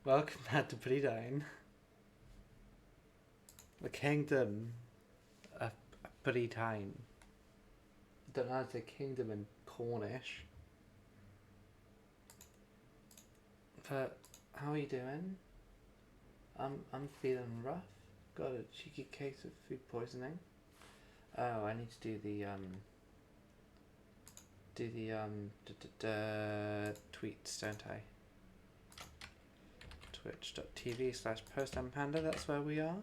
Welcome back to Britons. The kingdom of Britain. Don't know how to say kingdom in Cornish. But how are you doing? I'm feeling rough. Got a cheeky case of food poisoning. Oh, I need to do the tweets, don't I? Twitch.tv/postmpanda, that's where we are.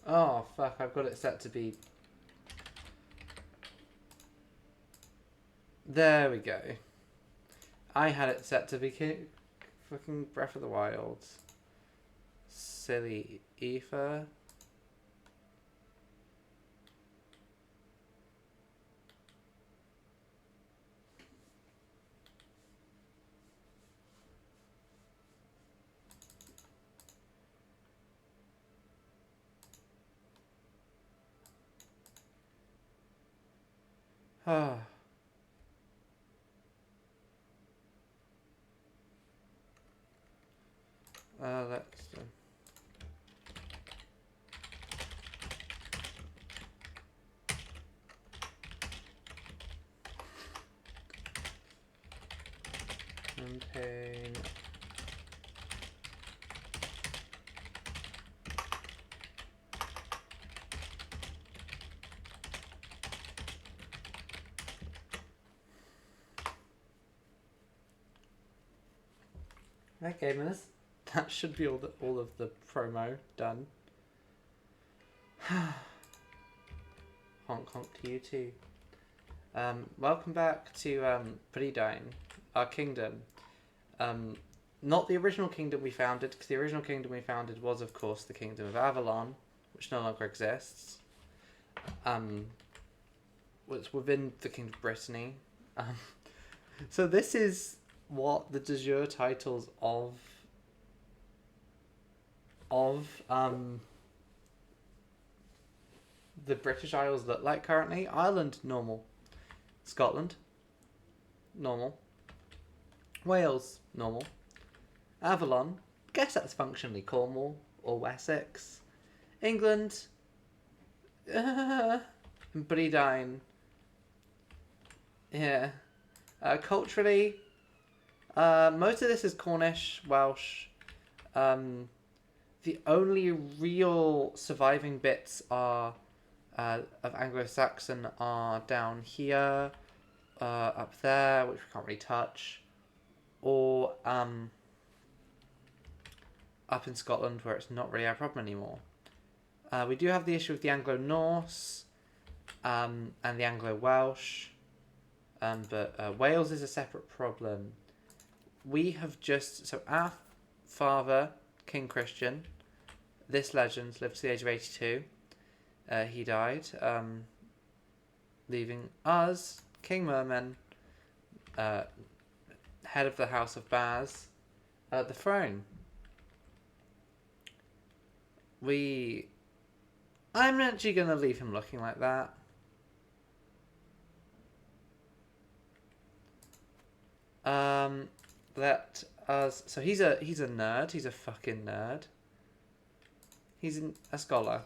Oh fuck, I've got it set to be... There we go. I had it set to be fucking Breath of the Wild. Silly Aoife. Ah. Let's campaign. Right, gamers. That should be all of the promo done. Honk honk to you too. Welcome back to Britons, our kingdom. Not the original kingdom we founded, because the original kingdom we founded was, of course, the kingdom of Avalon, which no longer exists. Was within the kingdom of Brittany. So this is what the de jure titles of the British Isles look like currently. Ireland, normal. Scotland, normal. Wales, normal. Avalon, guess that's functionally Cornwall or Wessex. England, Brydain. Yeah. Culturally, most of this is Cornish, Welsh. The only real surviving bits are of Anglo-Saxon are down here, up there, which we can't really touch, or up in Scotland, where it's not really our problem anymore. We do have the issue of the Anglo-Norse and the Anglo-Welsh, but Wales is a separate problem. We have just... So our father, King Christian, this legend, lived to the age of 82. He died, leaving us, King Mermin, head of the House of Baz, the throne. I'm actually going to leave him looking like that. Let us... So he's a nerd. He's a fucking nerd. He's a scholar.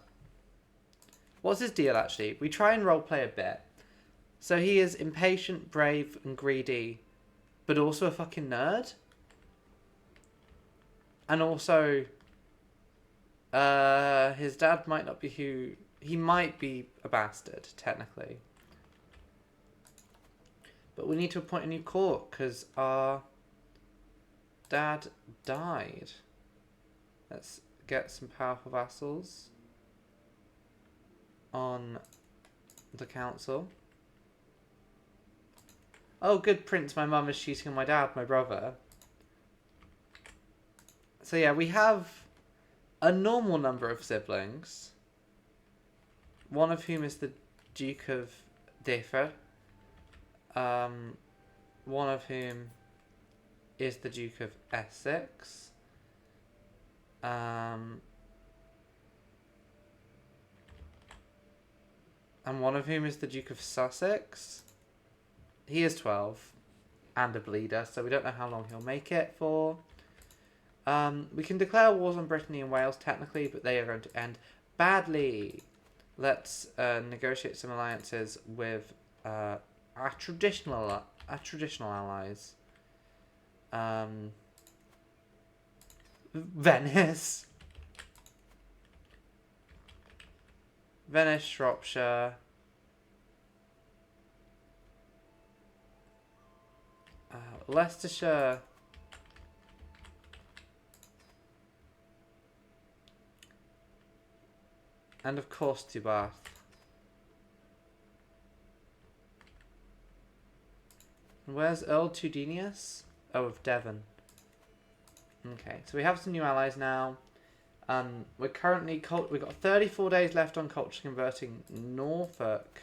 What's his deal, actually? We try and roleplay a bit. So he is impatient, brave, and greedy, but also a fucking nerd. And also, his dad might not be who... He might be a bastard, technically. But we need to appoint a new court, because our dad died. Let's get some powerful vassals on the council. Oh, good, Prince. My mum is shooting my dad, my brother. So yeah, we have a normal number of siblings. One of whom is the Duke of Differ, one of whom is the Duke of Essex, and one of whom is the Duke of Sussex. He is 12 and a bleeder, so we don't know how long he'll make it for. We can declare wars on Brittany and Wales technically, but they are going to end badly. Let's negotiate some alliances with our traditional allies. Venice, Shropshire, Leicestershire, and of course to Bath. Where's Earl Tudenius? Oh, of Devon. Okay, so we have some new allies now. We're currently we've got 34 days left on culture converting Norfolk,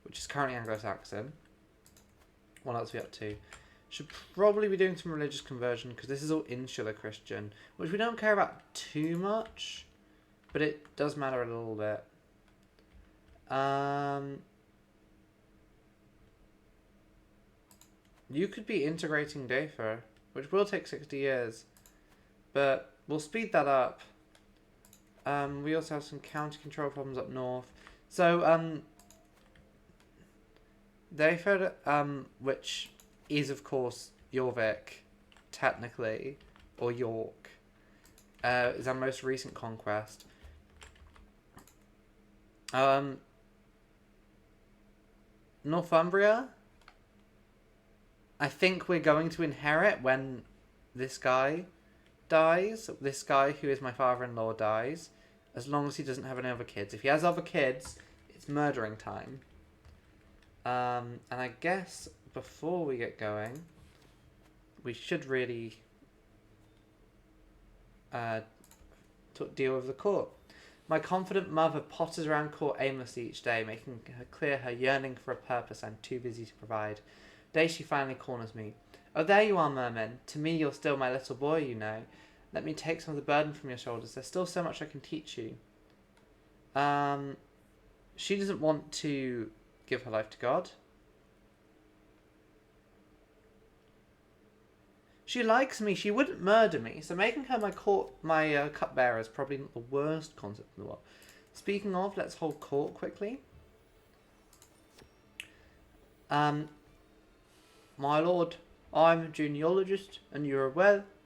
which is currently Anglo-Saxon. What else are we up to? Should probably be doing some religious conversion because this is all insular Christian, which we don't care about too much, but it does matter a little bit. You could be integrating Dafer, which will take 60 years, but we'll speed that up. We also have some county control problems up north. So, Dafer, which is of course Jorvik, technically, or York, is our most recent conquest. Northumbria, I think we're going to inherit when this guy dies. This guy who is my father-in-law dies, as long as he doesn't have any other kids. If he has other kids, it's murdering time. And I guess before we get going, we should really deal with the court. My confident mother potters around court aimlessly each day, making her clear her yearning for a purpose I'm too busy to provide. Day she finally corners me. Oh, there you are, Mermin. To me, you're still my little boy, you know. Let me take some of the burden from your shoulders. There's still so much I can teach you. She doesn't want to give her life to God. She likes me. She wouldn't murder me. So making her my cupbearer is probably not the worst concept in the world. Speaking of, let's hold court quickly. My lord, I'm a genealogist, and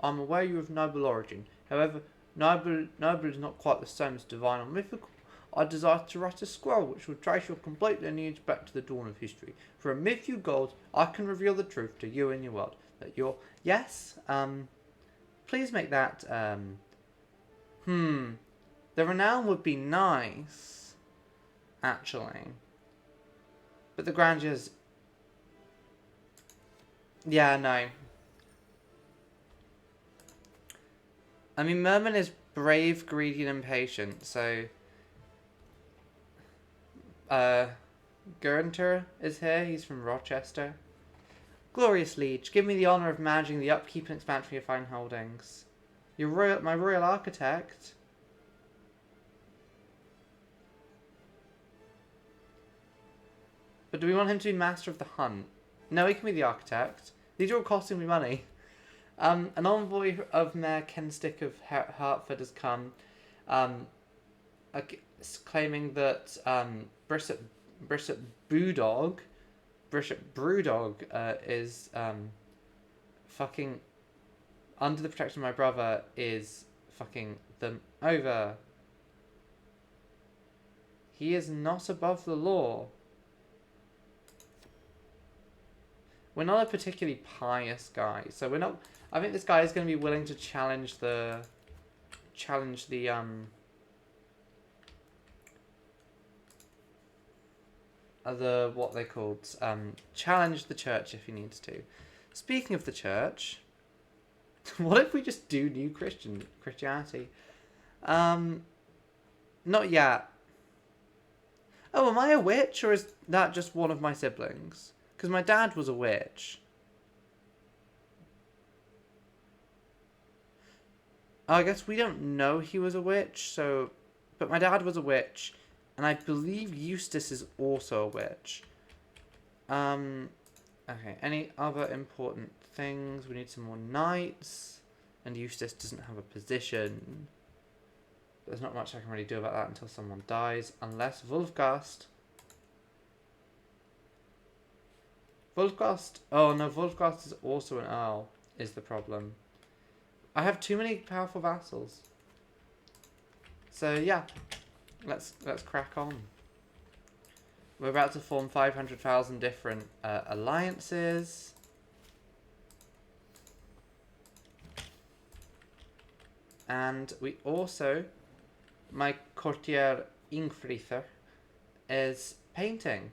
I'm aware you're of noble origin. However, noble is not quite the same as divine or mythical. I desire to write a scroll which will trace your complete lineage back to the dawn of history. For a myth you gold, I can reveal the truth to you and your world. That you're... Yes, please make that, The renown would be nice, actually. But the grandeurs... Yeah, no. I mean, Mermin is brave, greedy, and impatient, so... Gurnter is here. He's from Rochester. Glorious liege, give me the honour of managing the upkeep and expansion of your fine holdings. My royal architect. But do we want him to be master of the hunt? No, he can be the architect. These are all costing me money. An envoy of Mayor Kenstick of Hertford has come, claiming that Bishop Brewdog is fucking under the protection of my brother, is fucking them over. He is not above the law. We're not a particularly pious guy, so we're not... I think this guy is going to be willing to challenge what they called, challenge the church if he needs to. Speaking of the church, what if we just do new Christianity? Not yet. Oh, am I a witch, or is that just one of my siblings? Because my dad was a witch. Oh, I guess we don't know he was a witch, so... But my dad was a witch, and I believe Eustace is also a witch. Okay, any other important things? We need some more knights, and Eustace doesn't have a position. There's not much I can really do about that until someone dies, unless Wulfgast. Wulfgast. Oh no, Wulfgast is also an earl. Is the problem? I have too many powerful vassals. So yeah, let's crack on. We're about to form 500,000 different alliances. And we also, my courtier Ingfrither is painting.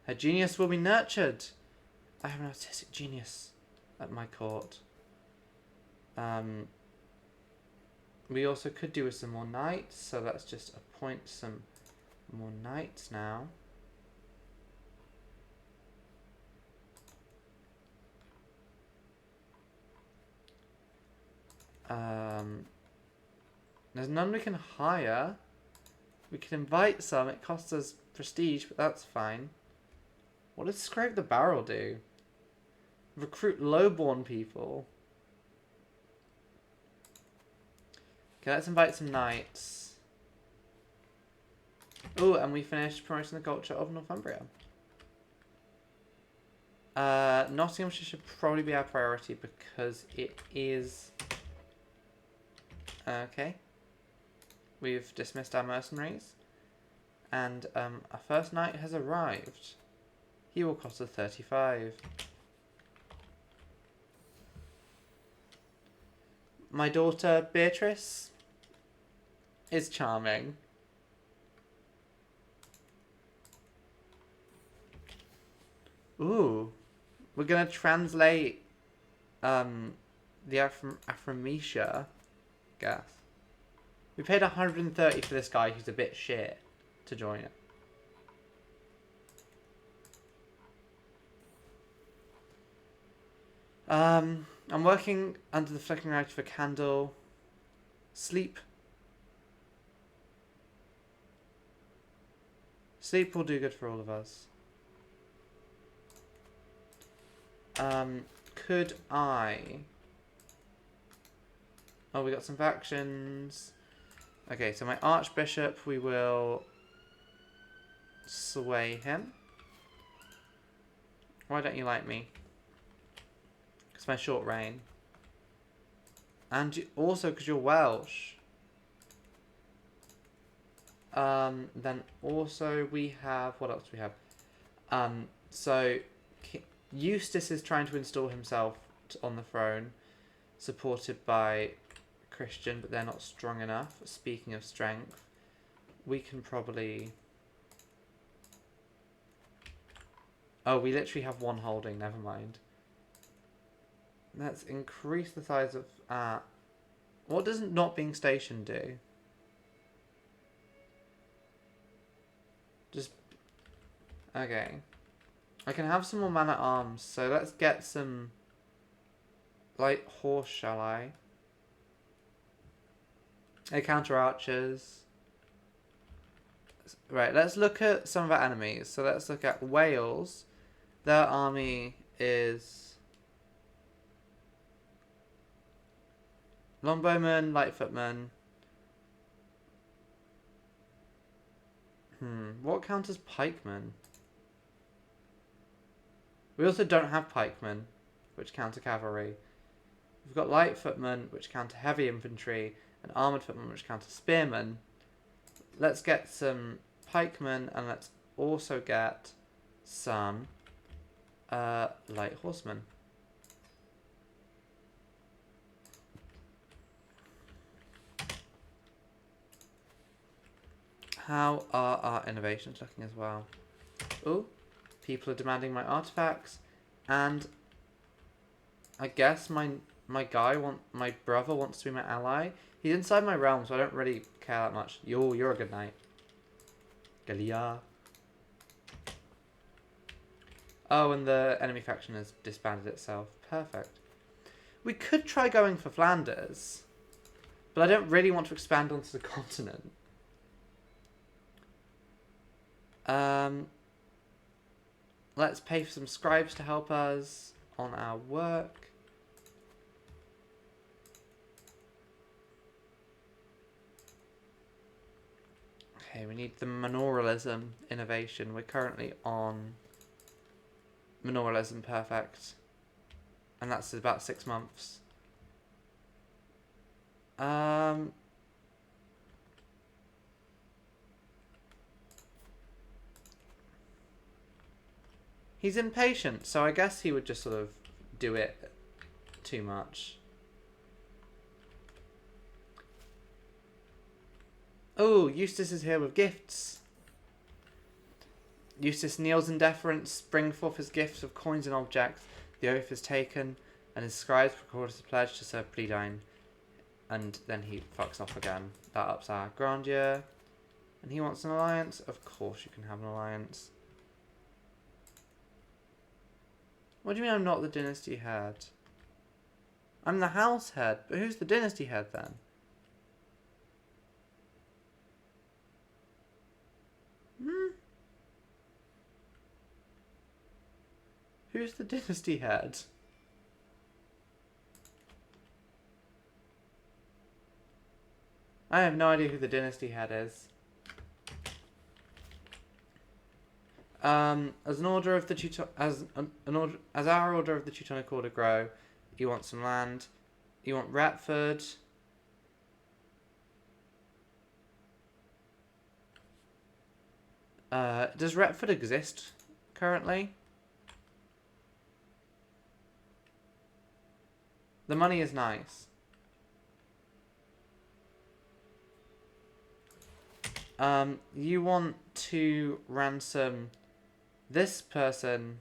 Her genius will be nurtured. I have an artistic genius at my court. We also could do with some more knights, so let's just appoint some more knights now. There's none we can hire. We can invite some. It costs us prestige, but that's fine. What does Scrape the Barrel do? Recruit lowborn people. Okay, let's invite some knights. Oh, and we finished promoting the culture of Northumbria. Nottinghamshire should probably be our priority because it is... Okay. We've dismissed our mercenaries. And our first knight has arrived. He will cost us 35. My daughter, Beatrice, is charming. Ooh. We're going to translate the Aframisha gas. We paid 130 for this guy who's a bit shit to join it. I'm working under the flickering light of a candle. Sleep. Sleep will do good for all of us. Could I... Oh, we got some factions. Okay, so my Archbishop, we will sway him. Why don't you like me? Because my short reign. And you, also because you're Welsh. Then also we have... What else do we have? So Eustace is trying to install himself on the throne. Supported by Christian, but they're not strong enough. Speaking of strength, we can probably... Oh, we literally have one holding, never mind. Let's increase the size of... what does not being stationed do? Just... Okay. I can have some more man-at-arms, so let's get some... light horse, shall I? They counter archers. Right, let's look at some of our enemies. So let's look at Wales. Their army is... Longbowmen, Lightfootmen. What counters pikemen? We also don't have pikemen, which counter cavalry. We've got light footmen, which counter heavy infantry, and armoured footmen, which counter spearmen. Let's get some pikemen, and let's also get some light horsemen. How are our innovations looking as well? Oh, people are demanding my artifacts, and I guess my brother wants to be my ally. He's inside my realm, so I don't really care that much. You're a good knight. Gallia. Oh, and the enemy faction has disbanded itself. Perfect. We could try going for Flanders, but I don't really want to expand onto the continent. Let's pay for some scribes to help us on our work. Okay, we need the mineralism innovation. We're currently on mineralism perfect. And that's about 6 months. He's impatient, so I guess he would just sort of do it too much. Oh, Eustace is here with gifts. Eustace kneels in deference, bring forth his gifts of coins and objects. The oath is taken, and his scribes record his pledge to serve Pleiadine. And then he fucks off again. That ups our grandeur. And he wants an alliance. Of course you can have an alliance. What do you mean I'm not the dynasty head? I'm the house head, but who's the dynasty head then? Who's the dynasty head? I have no idea who the dynasty head is. As an order of the as our order of the Teutonic Order grow, you want some land. You want Retford. Does Retford exist currently? The money is nice. You want to ransom this person.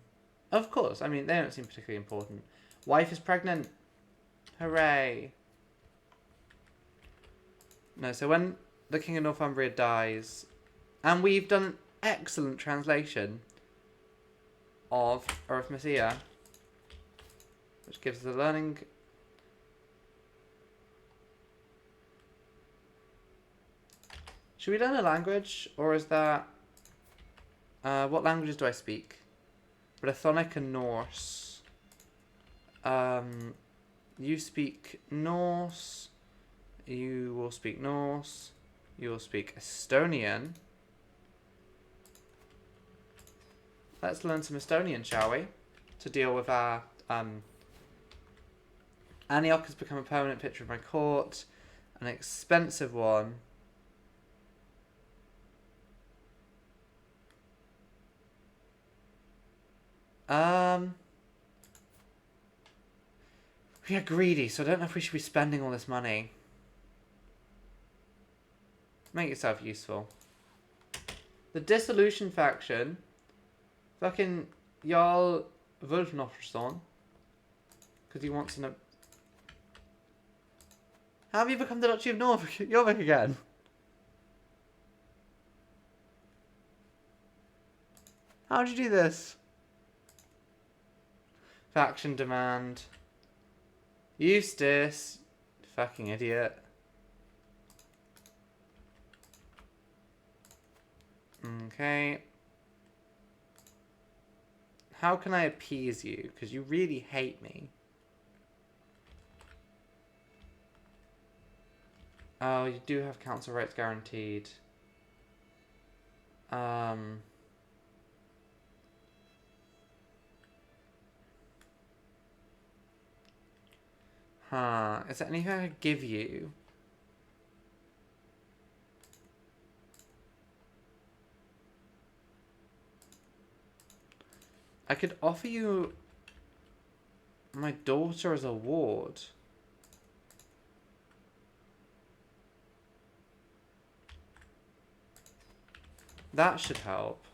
Of course, I mean, they don't seem particularly important. Wife is pregnant. Hooray. No, so when the King of Northumbria dies, and we've done an excellent translation of Arithmetia, which gives the learning. Should we learn a language, or is that... what languages do I speak? Brythonic and Norse. You speak Norse. You will speak Norse. You will speak Estonian. Let's learn some Estonian, shall we? To deal with our... Antioch has become a permanent picture of my court. An expensive one. We are greedy, so I don't know if we should be spending all this money. Make yourself useful. The Dissolution faction. Fucking Jarl Wulfnorsson. Because he wants to know... How have you become the Duchy of Jorvik again? How did you do this? Faction demand. Eustace. Fucking idiot. Okay. How can I appease you? Because you really hate me. Oh, you do have council rights guaranteed. Is there anything I could give you? I could offer you my daughter as a ward. That should help.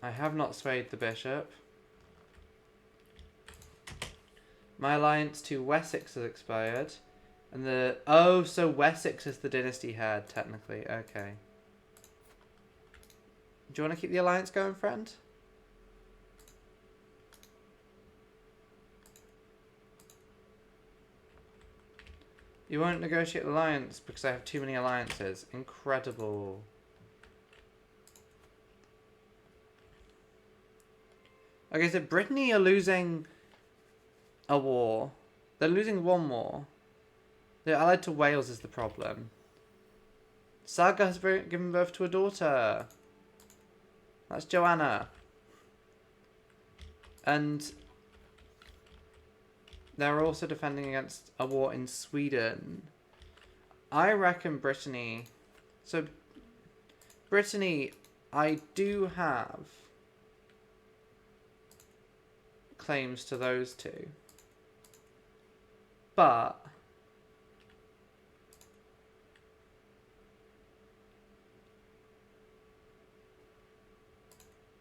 I have not swayed the bishop. My alliance to Wessex has expired. And the... Oh, so Wessex is the dynasty head, technically. Okay. Do you want to keep the alliance going, friend? You won't negotiate alliance because I have too many alliances. Incredible. Okay, so Brittany are losing a war. They're losing one war. They're allied to Wales is the problem. Saga has given birth to a daughter. That's Joanna. And they're also defending against a war in Sweden. I reckon Brittany... So, Brittany, I do have claims to those two. But...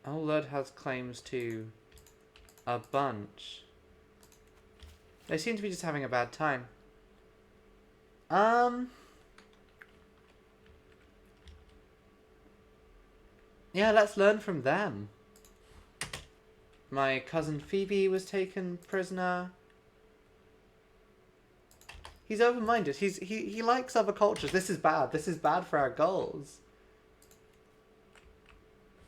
Olud has claims to a bunch. They seem to be just having a bad time. Yeah, let's learn from them. My cousin Phoebe was taken prisoner. He's open-minded. He likes other cultures. This is bad. This is bad for our goals.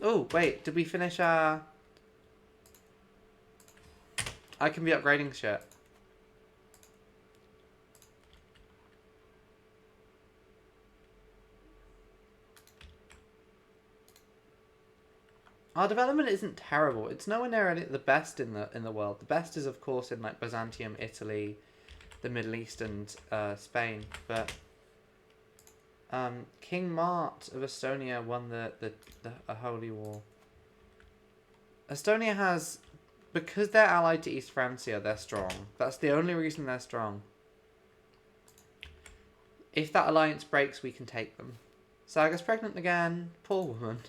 Oh, wait. Did we finish our... I can be upgrading shit. Our development isn't terrible. It's nowhere near the best in the world. The best is, of course, in like Byzantium, Italy, the Middle East, and Spain. But King Mart of Estonia won a holy war. Estonia has, because they're allied to East Francia, they're strong. That's the only reason they're strong. If that alliance breaks, we can take them. Saga's pregnant again. Poor woman.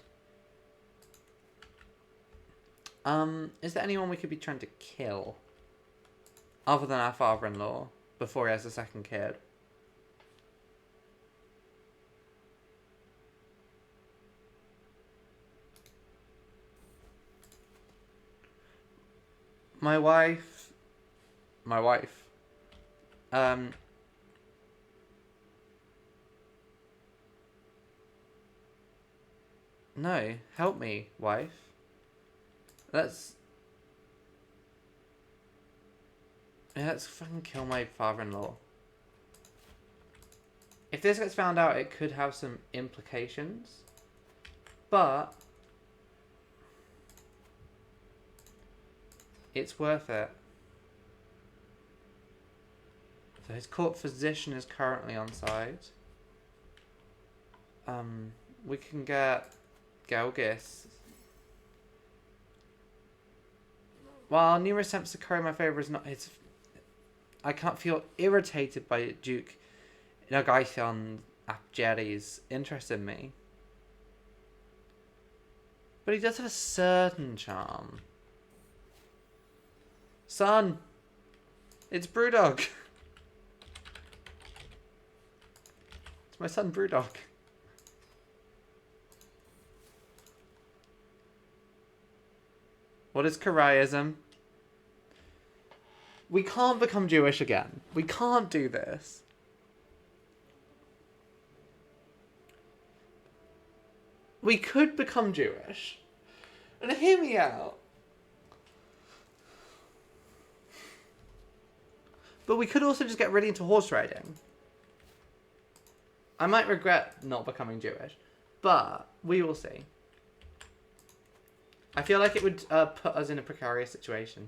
Is there anyone we could be trying to kill? Other than our father-in-law, before he has a second kid. My wife... No, help me, wife. Let's fucking kill my father-in-law. If this gets found out, it could have some implications. But it's worth it. So his court physician is currently on site. We can get Gelgis. While numerous attempts to curry my favour is not his... I can't feel irritated by Duke Nagaithon Abjeri's interest in me. But he does have a certain charm. Son! It's Brewdog! It's my son Brewdog. What is Karaism? We can't become Jewish again. We can't do this. We could become Jewish. And hear me out. But we could also just get really into horse riding. I might regret not becoming Jewish. But we will see. I feel like it would put us in a precarious situation.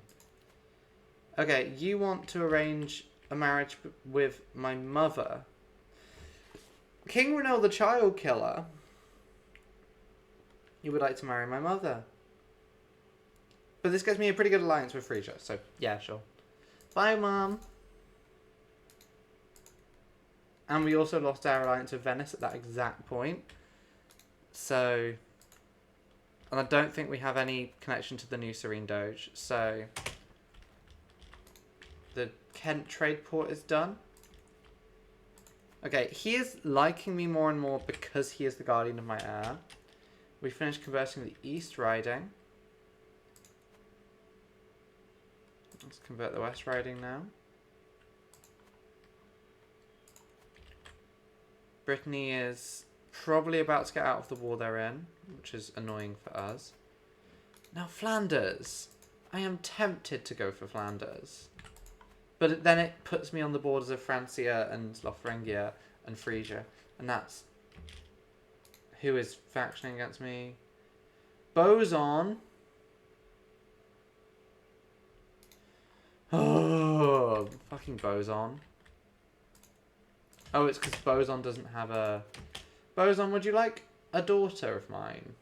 Okay, you want to arrange a marriage with my mother. King Renal the Child Killer. You would like to marry my mother. But this gets me a pretty good alliance with Frisia, so yeah, sure. Bye, Mom. And we also lost our alliance with Venice at that exact point. So... And I don't think we have any connection to the new Serene Doge, so... the Kent trade port is done. Okay, he is liking me more and more because he is the guardian of my heir. We finished converting the East Riding. Let's convert the West Riding now. Brittany is probably about to get out of the war they're in, which is annoying for us. Now Flanders. I am tempted to go for Flanders. But then it puts me on the borders of Francia and Lotharingia and Frisia. And that's... Who is factioning against me? Boson. Oh, fucking Boson. Oh, it's because Boson doesn't have a... Boson, would you like a daughter of mine?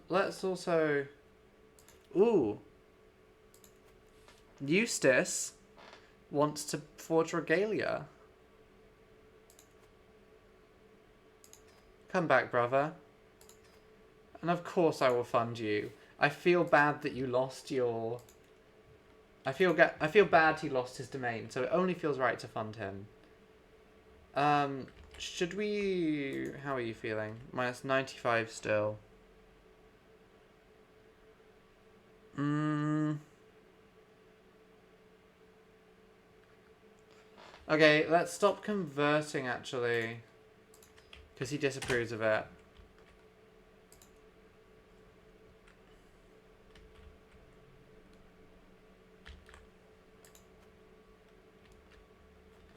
Let's also... Ooh. Eustace wants to forge regalia. Come back, brother. And of course I will fund you. I feel bad that you lost your... I feel bad he lost his domain, so it only feels right to fund him. Should we... How are you feeling? Minus 95 still. Okay, let's stop converting, actually. Because he disapproves of it.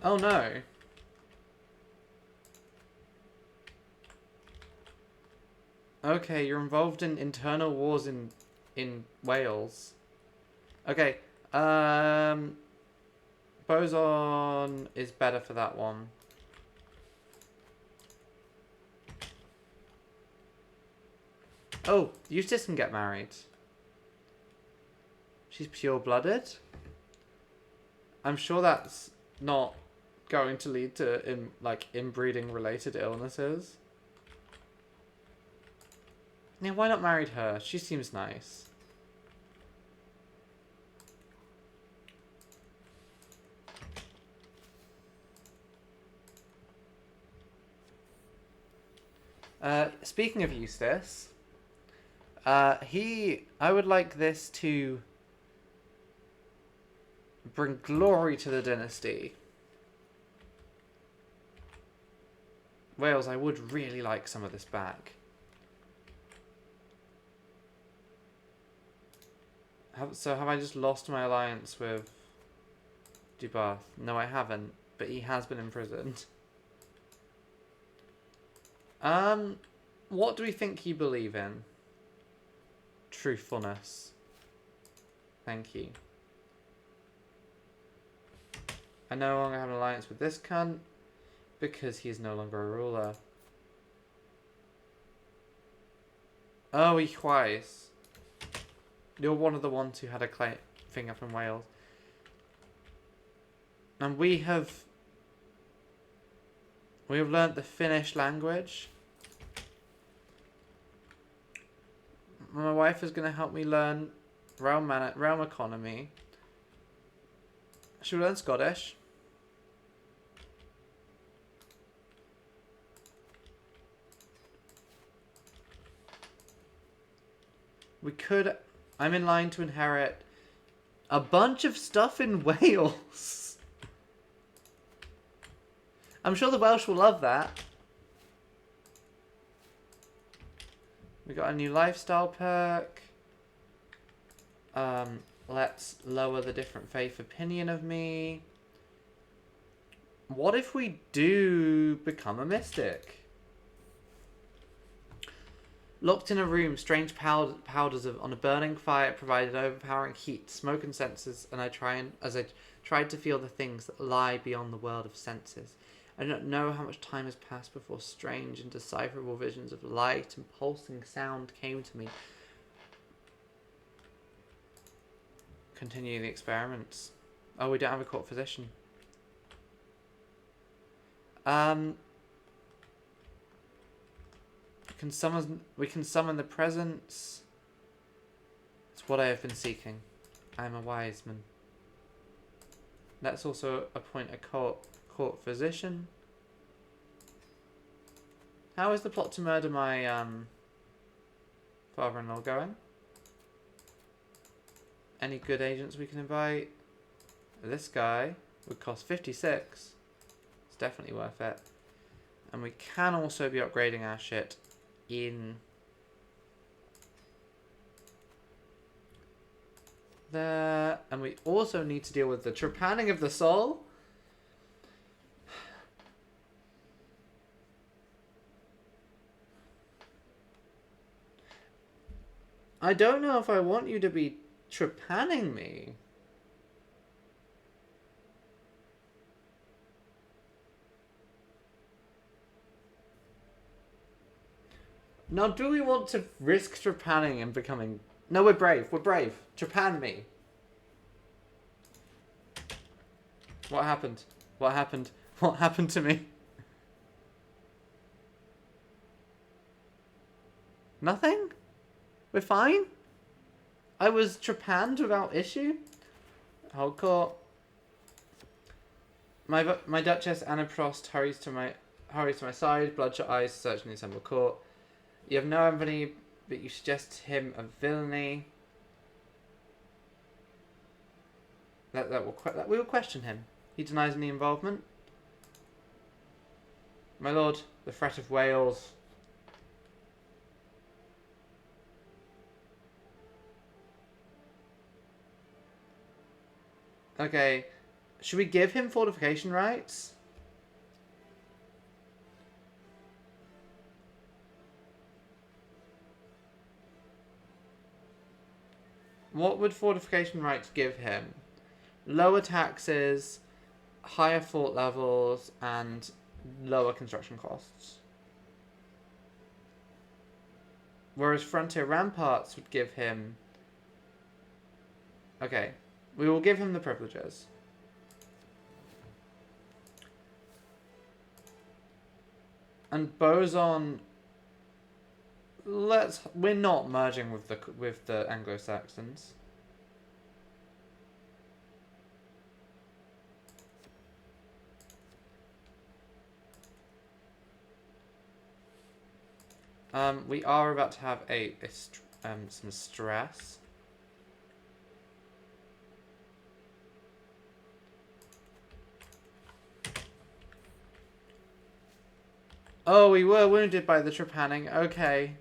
Oh no. Okay, you're involved in internal wars in Wales. Okay, Boson is better for that one. Oh, Eustace can get married. She's pure-blooded. I'm sure that's not going to lead to inbreeding related illnesses. Yeah, why not marry her? She seems nice. Speaking of Eustace, I would like this to bring glory to the dynasty. Wales, I would really like some of this back. So have I just lost my alliance with Dubath? No, I haven't, but he has been imprisoned. What do we think you believe in? Truthfulness. Thank you. I no longer have an alliance with this cunt because he is no longer a ruler. Oh, he twice. You're one of the ones who had a thing up in Wales. And we have learnt the Finnish language. My wife is going to help me learn realm economy. Should we learn Scottish? We could... I'm in line to inherit a bunch of stuff in Wales. I'm sure the Welsh will love that. We got a new lifestyle perk. Let's lower the different faith opinion of me. What if we do become a mystic? Locked in a room, strange powders on a burning fire provided overpowering heat, smoke and senses, and I tried to feel the things that lie beyond the world of senses. I don't know how much time has passed before strange, indecipherable visions of light and pulsing sound came to me. Continue the experiments. Oh, we don't have a court physician. We can summon the presence. It's what I have been seeking. I am a wise man. Let's also appoint a court physician. How is the plot to murder my father-in-law going? Any good agents we can invite? This guy would cost 56. It's definitely worth it. And we can also be upgrading our shit in there. And we also need to deal with the trepanning of the soul. I don't know if I want you to be trepanning me. Now, do we want to risk trepanning and becoming... No, we're brave. We're brave. Trepan me. What happened? What happened? What happened to me? Nothing? We're fine? I was trepanned without issue? Hold court. My Duchess Anna Prost hurries to my side, bloodshot eyes searching the assembled court. You have no empathy, but you suggest him of villainy. We will question him. He denies any involvement. My lord, the threat of Wales. Okay, should we give him fortification rights? What would fortification rights give him? Lower taxes, higher fort levels, and lower construction costs. Whereas frontier ramparts would give him... Okay, we will give him the privileges. And Boson... We're not merging with the Anglo-Saxons. We are about to have some stress. Oh, we were wounded by the trepanning. Okay.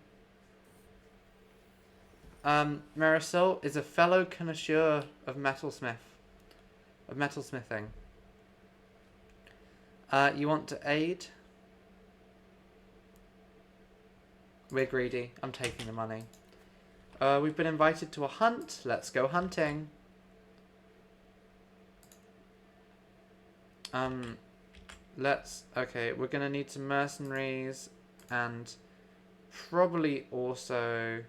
Marisol is a fellow connoisseur of metalsmithing. You want to aid? We're greedy. I'm taking the money. We've been invited to a hunt. Let's go hunting. Okay, we're gonna need some mercenaries and probably also...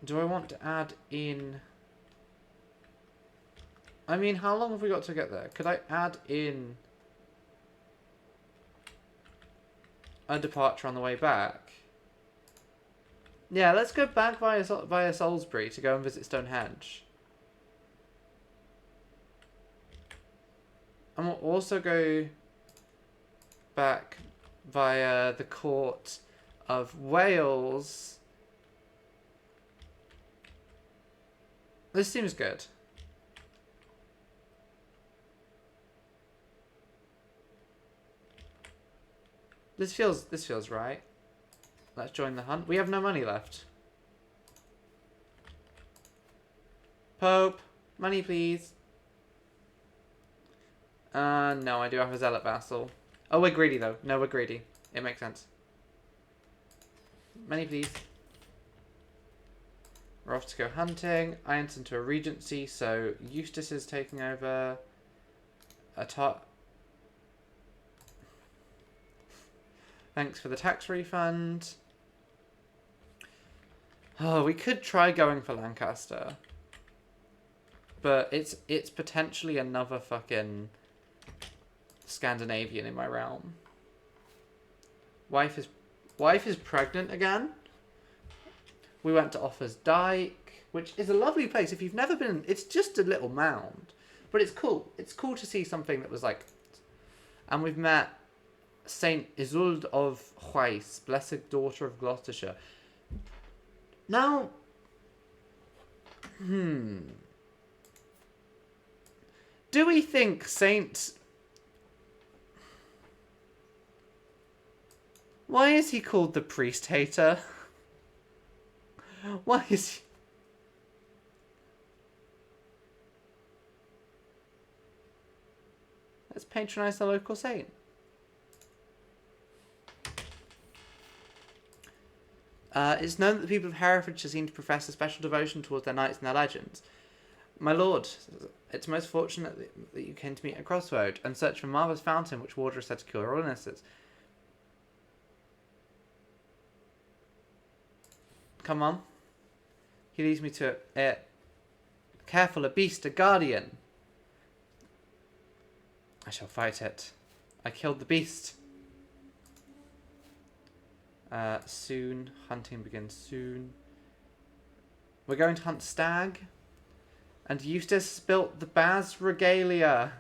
Do I want to add in... I mean, how long have we got to get there? Could I add in a departure on the way back? Yeah, let's go back via Salisbury to go and visit Stonehenge. And we'll also go back via the court of Wales. This seems good. This feels right. Let's join the hunt. We have no money left. Pope, money please. No, I do have a zealot vassal. Oh, we're greedy though. No, we're greedy. It makes sense. Money please. We're off to go hunting. Ironton to a regency, so Eustace is taking over. Thanks for the tax refund. Oh, we could try going for Lancaster. But it's potentially another fucking Scandinavian in my realm. Wife is pregnant again. We went to Offa's Dyke, which is a lovely place. If you've never been, it's just a little mound. But it's cool. It's cool to see something that was like... And we've met Saint Isolde of Huys, blessed daughter of Gloucestershire. Now... Do we think Saint... Why is he called the priest hater? Why is he... Let's patronise the local saint. It's known that the people of Herefordshire seem to profess a special devotion towards their knights and their legends. My lord, it's most fortunate that you came to meet at a crossroad and search for a marvellous fountain which water is said to cure all illnesses. Come on. He leads me to it. Careful, a beast, a guardian. I shall fight it. I killed the beast. Soon. Hunting begins soon. We're going to hunt stag. And Eustace built the Baz Regalia.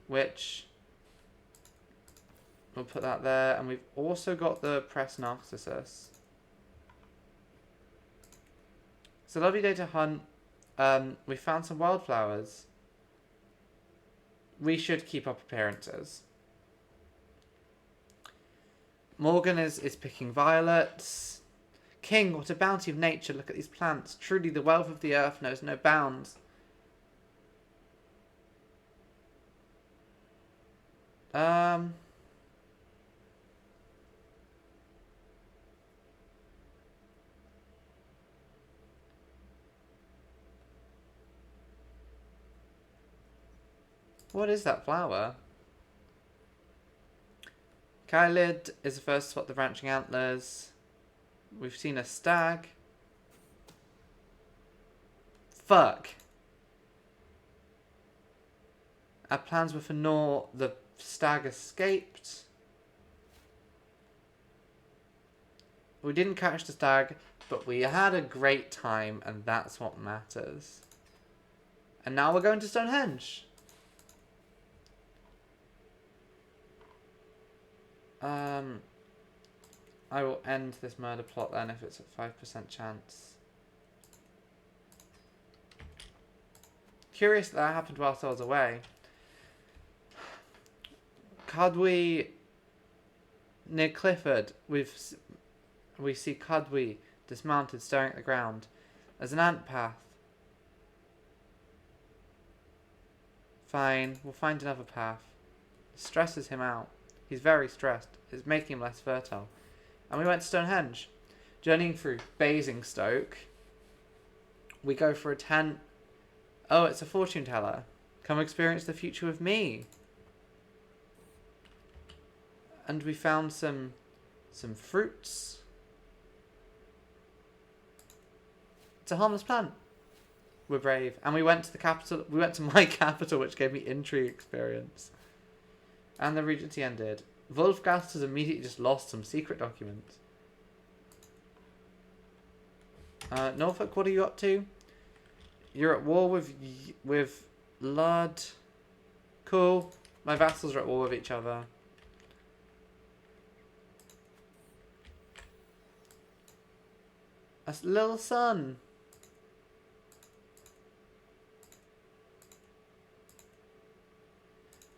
Which... We'll put that there. And we've also got the Press Narcissus. It's a lovely day to hunt. We found some wildflowers. We should keep up appearances. Morgan is picking violets. King, what a bounty of nature. Look at these plants. Truly the wealth of the earth knows no bounds. What is that flower? Kylid is the first to spot the branching antlers. We've seen a stag. Fuck. Our plans were for naught. The stag escaped. We didn't catch the stag, but we had a great time, and that's what matters. And now we're going to Stonehenge. I will end this murder plot then if it's at 5% chance. Curious that happened whilst I was away. Cadwy near Clifford, we see Cadwy dismounted, staring at the ground. There's an ant path. Fine, we'll find another path. It stresses him out. He's very stressed. It's making him less fertile. And we went to Stonehenge. Journeying through Basingstoke. We go for a tent. Oh, it's a fortune teller. Come experience the future with me. And we found some fruits. It's a harmless plant. We're brave. And we went to the capital. We went to my capital, which gave me intrigue experience. And the Regency ended. Wolfgast has immediately just lost some secret documents. Norfolk, what are you up to? You're at war with Lud. Cool. My vassals are at war with each other. A little son.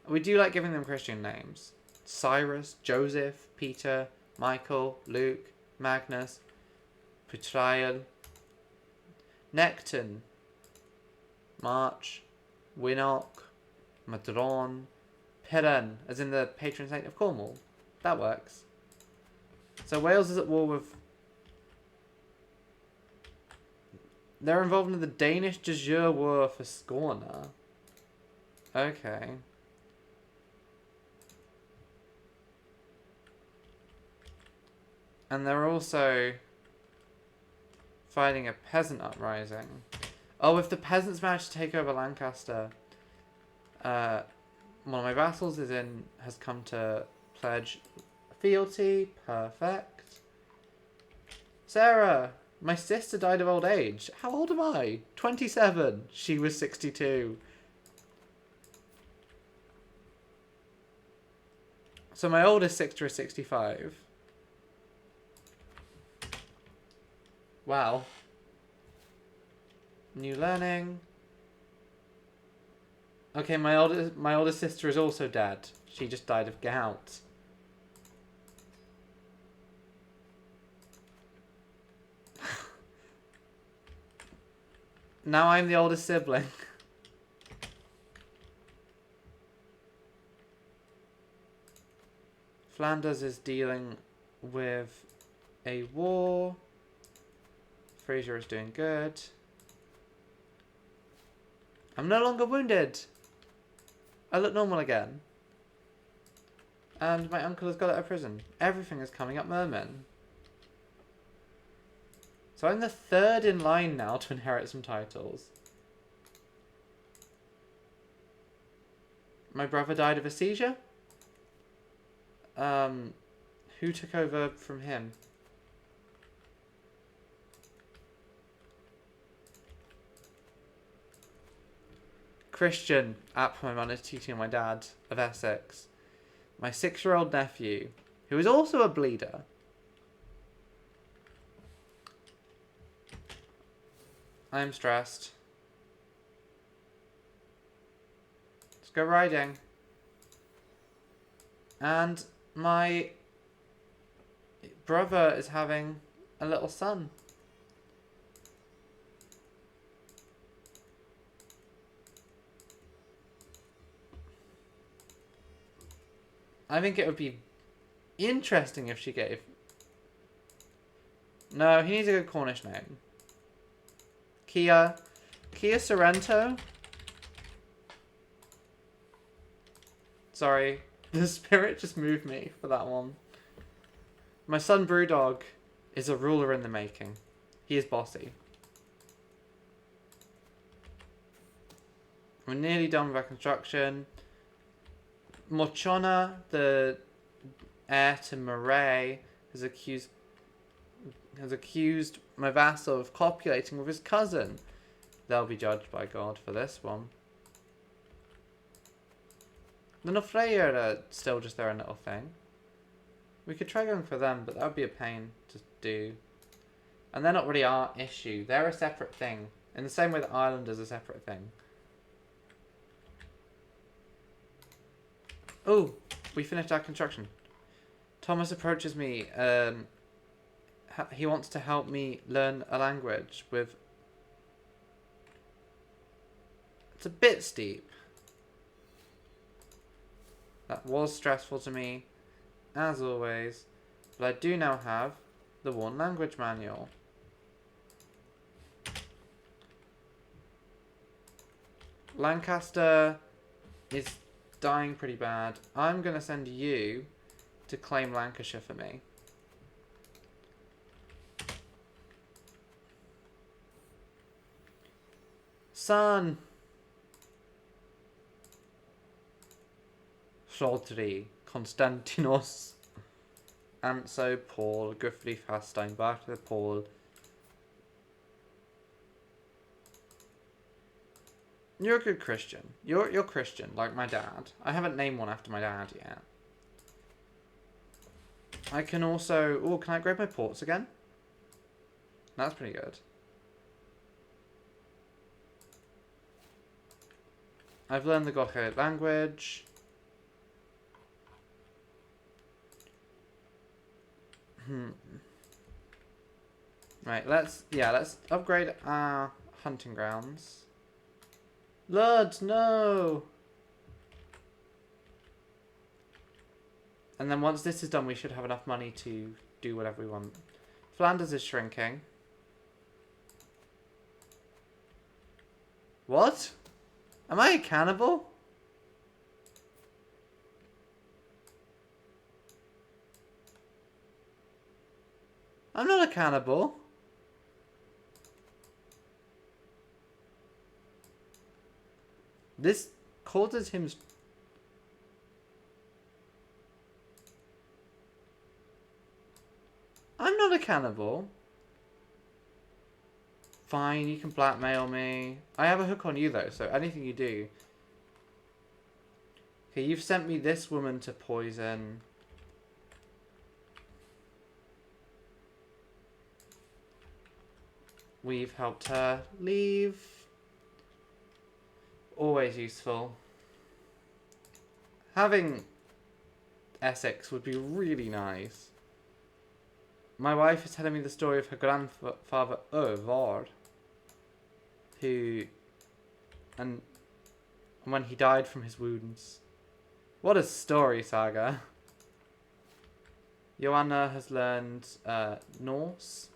We do like giving them Christian names. Cyrus, Joseph, Peter, Michael, Luke, Magnus, Putrael, Necton, March, Winock, Madron, Piran, as in the patron saint of Cornwall. That works. So Wales is at war with... They're involved in the Danish de jure war for Skåne. Okay. And they're also fighting a peasant uprising. Oh, if the peasants manage to take over Lancaster, one of my vassals has come to pledge fealty. Perfect. Sarah, my sister died of old age. How old am I? 27. She was 62. So my oldest sister is 65. Wow. New learning. Okay, my oldest sister is also dead. She just died of gout. Now I'm the oldest sibling. Flanders is dealing with a war. Fraser is doing good. I'm no longer wounded. I look normal again. And my uncle has got out of prison. Everything is coming up Mermin. So I'm the third in line now to inherit some titles. My brother died of a seizure. Who took over from him? Christian, my mum is teaching my dad of Essex. My 6-year-old nephew, who is also a bleeder. I am stressed. Let's go riding. And my brother is having a little son. I think it would be interesting if she gave... No, he needs a good Cornish name. Kia Sorrento? Sorry, the spirit just moved me for that one. My son Brewdog is a ruler in the making. He is bossy. We're nearly done with our construction. Mochona, the heir to Murray, has accused my vassal of copulating with his cousin. They'll be judged by God for this one. The Nofreyr are still just their own little thing. We could try going for them, but that would be a pain to do. And they're not really our issue. They're a separate thing. In the same way that Ireland is a separate thing. Oh, we finished our construction. Thomas approaches me. He wants to help me learn a language with... It's a bit steep. That was stressful to me, as always. But I do now have the One Language Manual. Lancaster is dying pretty bad. I'm going to send you to claim Lancashire for me. Son! Rodri, Konstantinos, Anso, Paul, Griffith, Hastein, Bartha, Paul. You're a good Christian. You're Christian, like my dad. I haven't named one after my dad yet. I can also... Oh, can I grab my ports again? That's pretty good. I've learned the Gothic language. Right, let's upgrade our hunting grounds. Lord, no! And then once this is done, we should have enough money to do whatever we want. Flanders is shrinking. What? Am I a cannibal? I'm not a cannibal. This causes him... I'm not a cannibal. Fine, you can blackmail me. I have a hook on you though, so anything you do... Okay, you've sent me this woman to poison. We've helped her leave. Always useful. Having Essex would be really nice. My wife is telling me the story of her grandfather, Vard, who... And when he died from his wounds. What a story, Saga. Joanna has learned Norse.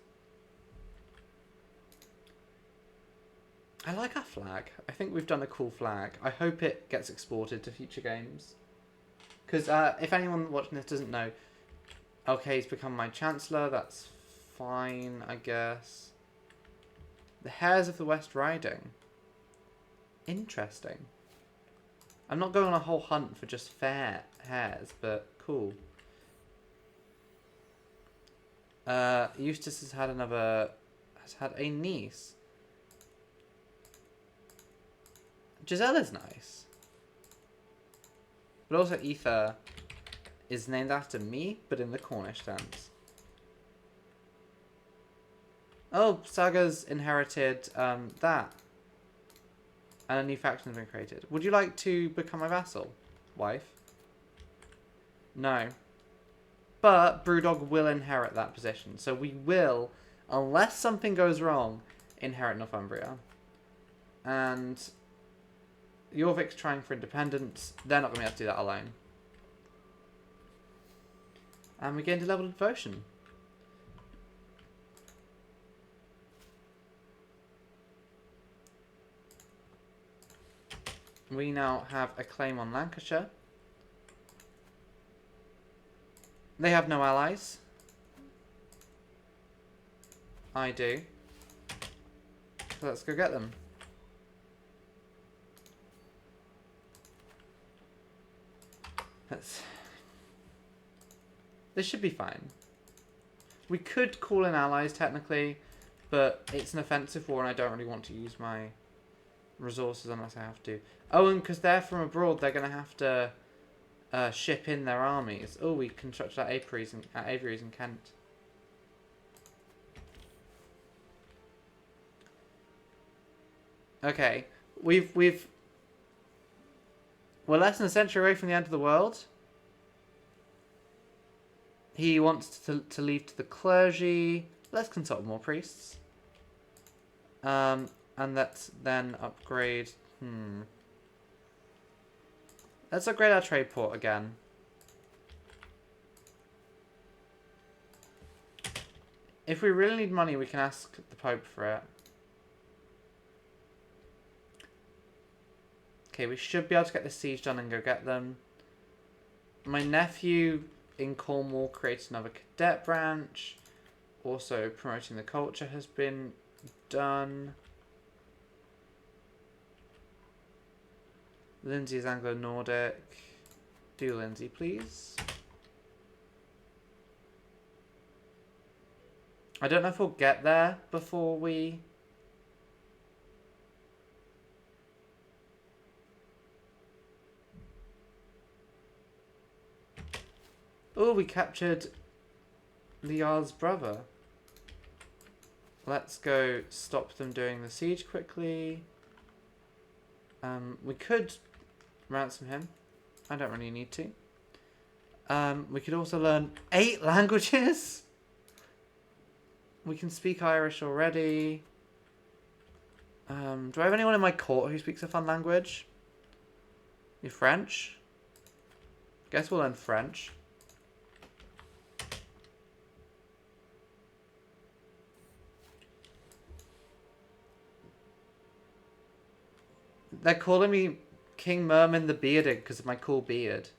I like our flag. I think we've done a cool flag. I hope it gets exported to future games. Because if anyone watching this doesn't know, LK's become my Chancellor. That's fine, I guess. The Hares of the West Riding. Interesting. I'm not going on a whole hunt for just fair hares, but cool. Eustace has had a niece. Giselle is nice. But also Aoife is named after me, but in the Cornish sense. Oh, Saga's inherited that. And a new faction has been created. Would you like to become my vassal, wife? No. But Brewdog will inherit that position. So we will, unless something goes wrong, inherit Northumbria. And Jorvik's trying for independence. They're not going to be able to do that alone. And we gained a level of devotion. We now have a claim on Lancashire. They have no allies. I do. So let's go get them. This should be fine. We could call in allies technically, but it's an offensive war and I don't really want to use my resources unless I have to. Oh, and because they're from abroad, they're going to have to ship in their armies. Oh, we constructed at Aviaries in Kent. Okay, we're less than a century away from the end of the world. He wants to leave to the clergy. Let's consult more priests. And let's then upgrade. Let's upgrade our trade port again. If we really need money, we can ask the Pope for it. Okay, we should be able to get the siege done and go get them. My nephew in Cornwall created another cadet branch. Also, promoting the culture has been done. Lindsay is Anglo-Nordic. Do Lindsay, please. I don't know if we'll get there before we... Oh, we captured the Jarl's brother. Let's go stop them doing the siege quickly. We could ransom him. I don't really need to. We could also learn 8 languages. We can speak Irish already. Do I have anyone in my court who speaks a fun language? You French? Guess we'll learn French. They're calling me King Mermin the Bearded because of my cool beard.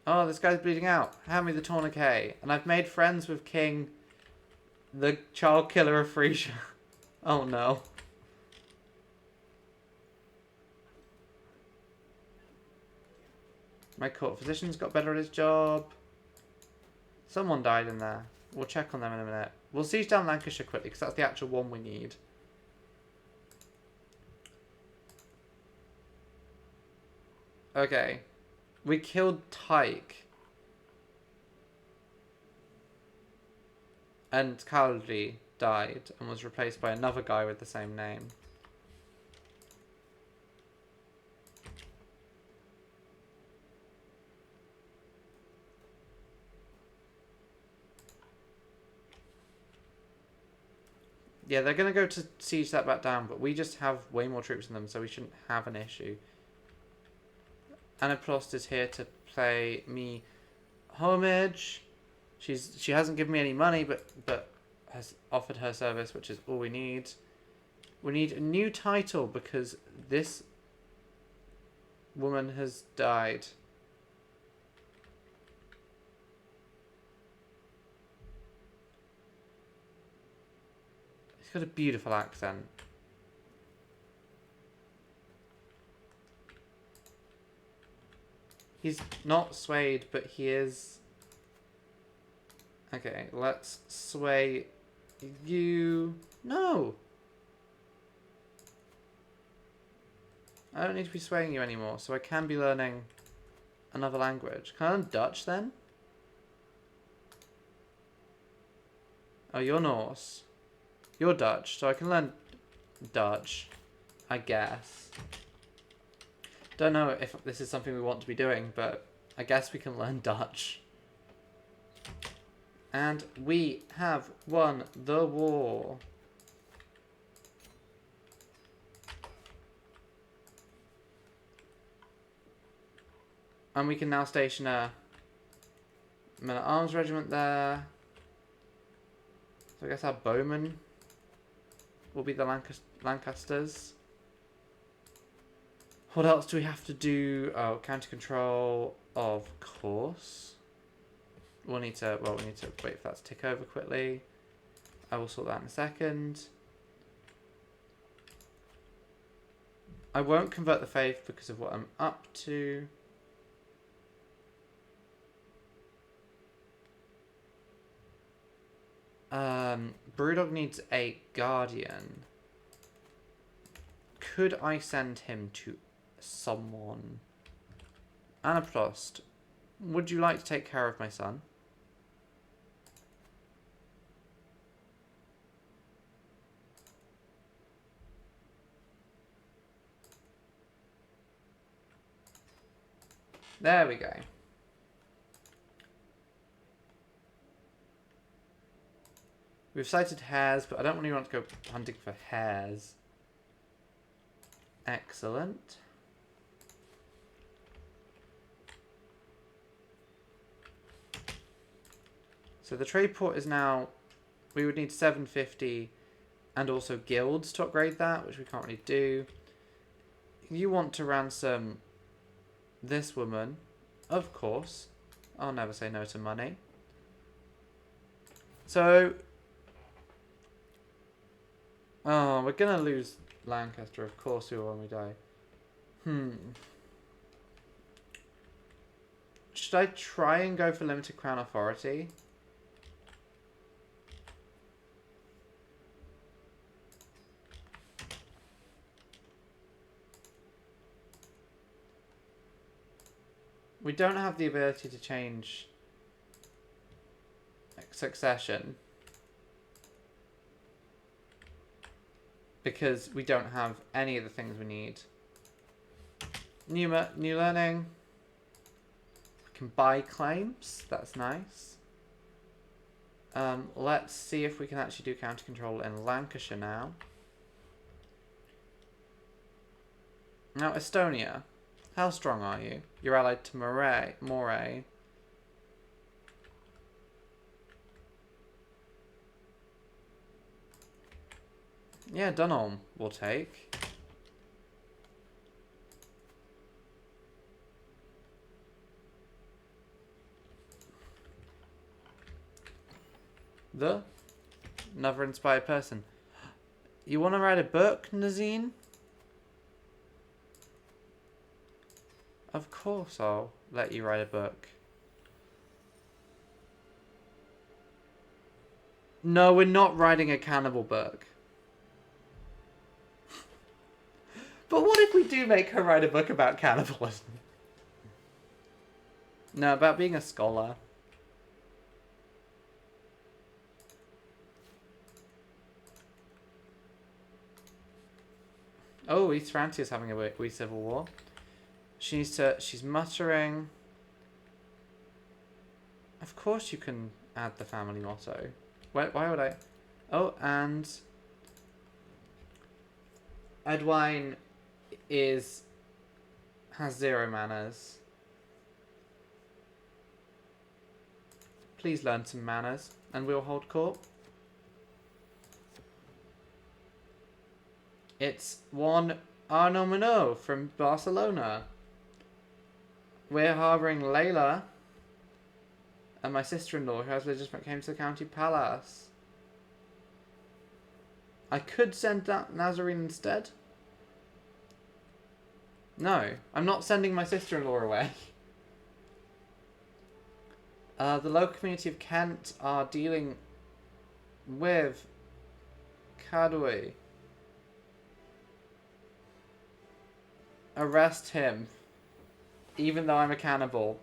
Oh, this guy's bleeding out. Hand me the tourniquet. And I've made friends with King, the child killer of Frisia. Oh no. My court physician's got better at his job. Someone died in there. We'll check on them in a minute. We'll siege down Lancashire quickly because that's the actual one we need. Okay. We killed Tyke. And Caldry died and was replaced by another guy with the same name. Yeah, they're going to go to siege that back down, but we just have way more troops than them, so we shouldn't have an issue. Anaprost is here to play me homage. She hasn't given me any money, but has offered her service, which is all we need. We need a new title because this woman has died. He's got a beautiful accent. He's not swayed, but he is... Okay, let's sway you... No! I don't need to be swaying you anymore, so I can be learning another language. Can I learn Dutch then? Oh, you're Norse. You're Dutch, so I can learn Dutch, I guess. Don't know if this is something we want to be doing, but I guess we can learn Dutch. And we have won the war. And we can now station a men-at-arms regiment there. So I guess our bowmen will be the Lancasters. What else do we have to do? Oh, counter control, of course. We need to wait for that to tick over quickly. I will sort that in a second. I won't convert the faith because of what I'm up to. Brewdog needs a guardian. Could I send him to someone? Anaprost, would you like to take care of my son? There we go. We've sighted hares, but I don't really want to go hunting for hares. Excellent. So the trade port is now... We would need 750 and also guilds to upgrade that, which we can't really do. You want to ransom this woman, of course. I'll never say no to money. So... Oh, we're going to lose Lancaster, of course we will when we die. Should I try and go for limited crown authority? We don't have the ability to change succession. Because we don't have any of the things we need. New learning. We can buy claims. That's nice. Let's see if we can actually do counter control in Lancashire now. Now, Estonia. How strong are you? You're allied to Moray. Yeah, Dunholm will take. Another inspired person. You want to write a book, Nazine? Of course I'll let you write a book. No, we're not writing a cannibal book. But what if we do make her write a book about cannibalism? No, about being a scholar. Oh, East Francia is having a wee civil war. She needs to... She's muttering. Of course you can add the family motto. Why would I... Oh, and... Edwine has 0 manners. Please learn some manners, and we'll hold court. It's one Arno Minot from Barcelona. We're harbouring Layla and my sister-in-law, who has legitimate claim to the county palace. I could send that Nazarene instead. No, I'm not sending my sister-in-law away. The local community of Kent are dealing with Cadway. Arrest him, even though I'm a cannibal.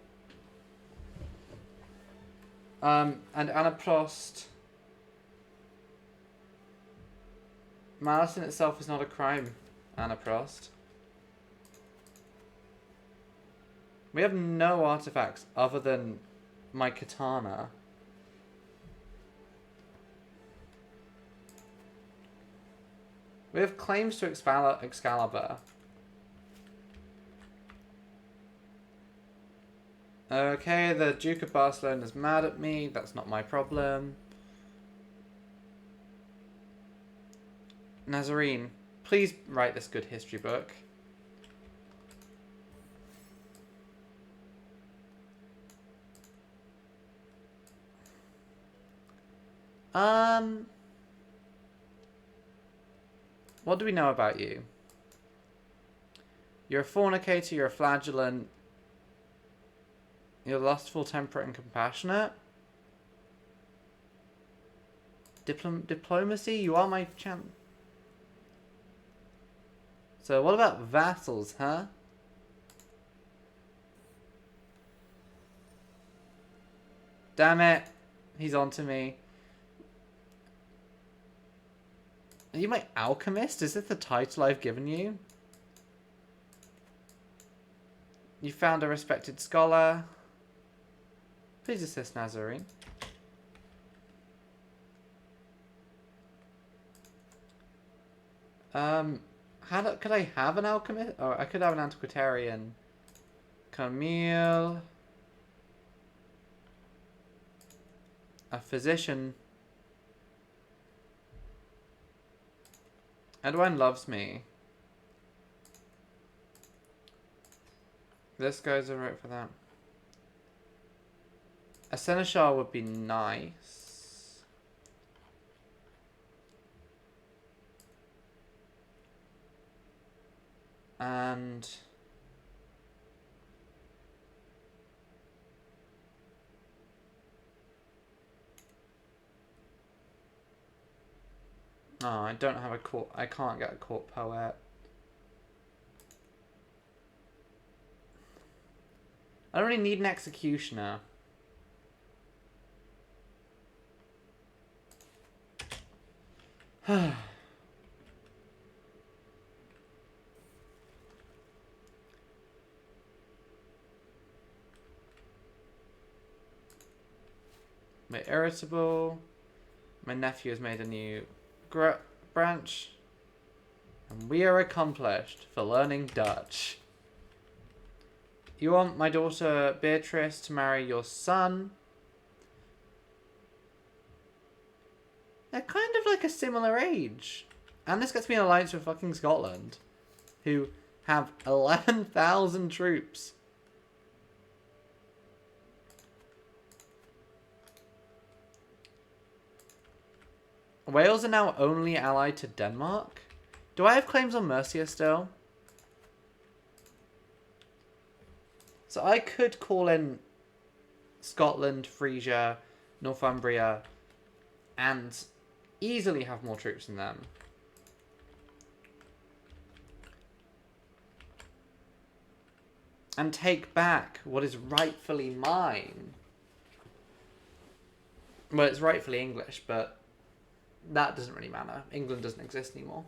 And Anna Prost. Malice in itself is not a crime, Anna Prost. We have no artifacts other than my katana. We have claims to Excalibur. Okay, the Duke of Barcelona is mad at me. That's not my problem. Nazarene, please write this good history book. What do we know about you? You're a fornicator, you're a flagellant. You're lustful, temperate, and compassionate. Diplomacy? You are my champ. So what about vassals, huh? Damn it. He's on to me. Are you my alchemist? Is this the title I've given you? You found a respected scholar. Please assist Nazarene. Could I have an alchemist? Oh, I could have an antiquarian. Camille. A physician. Edwin loves me. This guy's alright for that. A seneschal would be nice. And... oh, I don't have a court... I can't get a court poet. I don't really need an executioner. My irritable. My nephew has made a new branch. And we are accomplished for learning Dutch. You want my daughter Beatrice to marry your son? They're kind of like a similar age. And this gets me an alliance with fucking Scotland, who have 11,000 troops. Wales are now only allied to Denmark? Do I have claims on Mercia still? So I could call in Scotland, Frisia, Northumbria, and easily have more troops than them. And take back what is rightfully mine. Well, it's rightfully English, but that doesn't really matter. England doesn't exist anymore.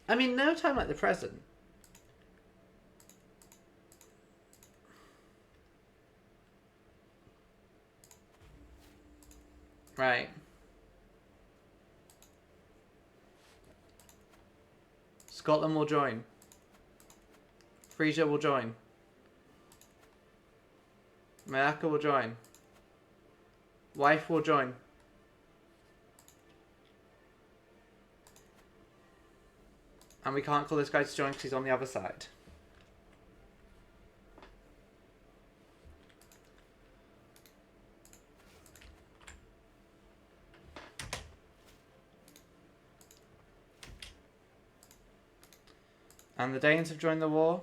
I mean, no time like the present. Right. Scotland will join. Frisia will join. Malacca will join. Wife will join. And we can't call this guy to join because he's on the other side. And the Danes have joined the war.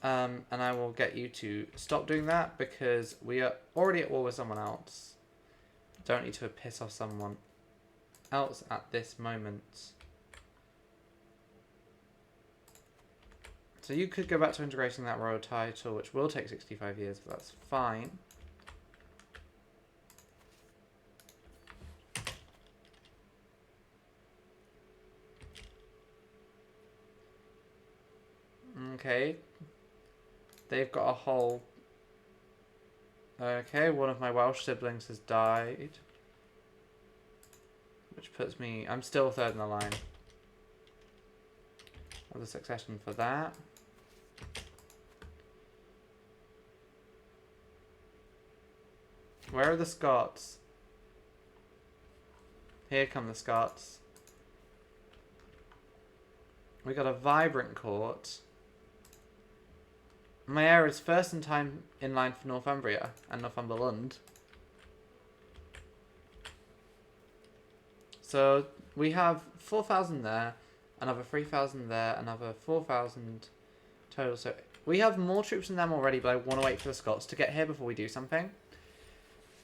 And I will get you to stop doing that because we are already at war with someone else. Don't need to piss off someone else at this moment. So you could go back to integrating that royal title, which will take 65 years, but that's fine. Okay. They've got a whole... Okay, one of my Welsh siblings has died. Which puts me... I'm still third in the line of the succession for that. Where are the Scots? Here come the Scots. We got a vibrant court. My heir is first in time in line for Northumbria and Northumberland. So we have 4,000 there, another 3,000 there, another 4,000 total. So we have more troops than them already, but I want to wait for the Scots to get here before we do something.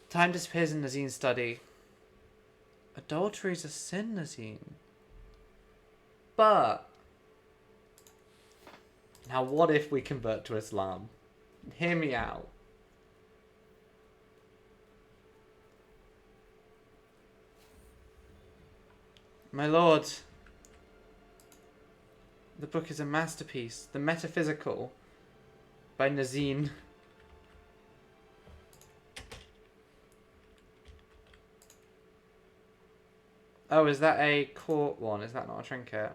Time disappears in Nazin's study. Adultery is a sin, Nazin. But... now what if we convert to Islam? Hear me out. My lord, the book is a masterpiece. The Metaphysical by Nazin. Oh, is that a court one? Is that not a trinket?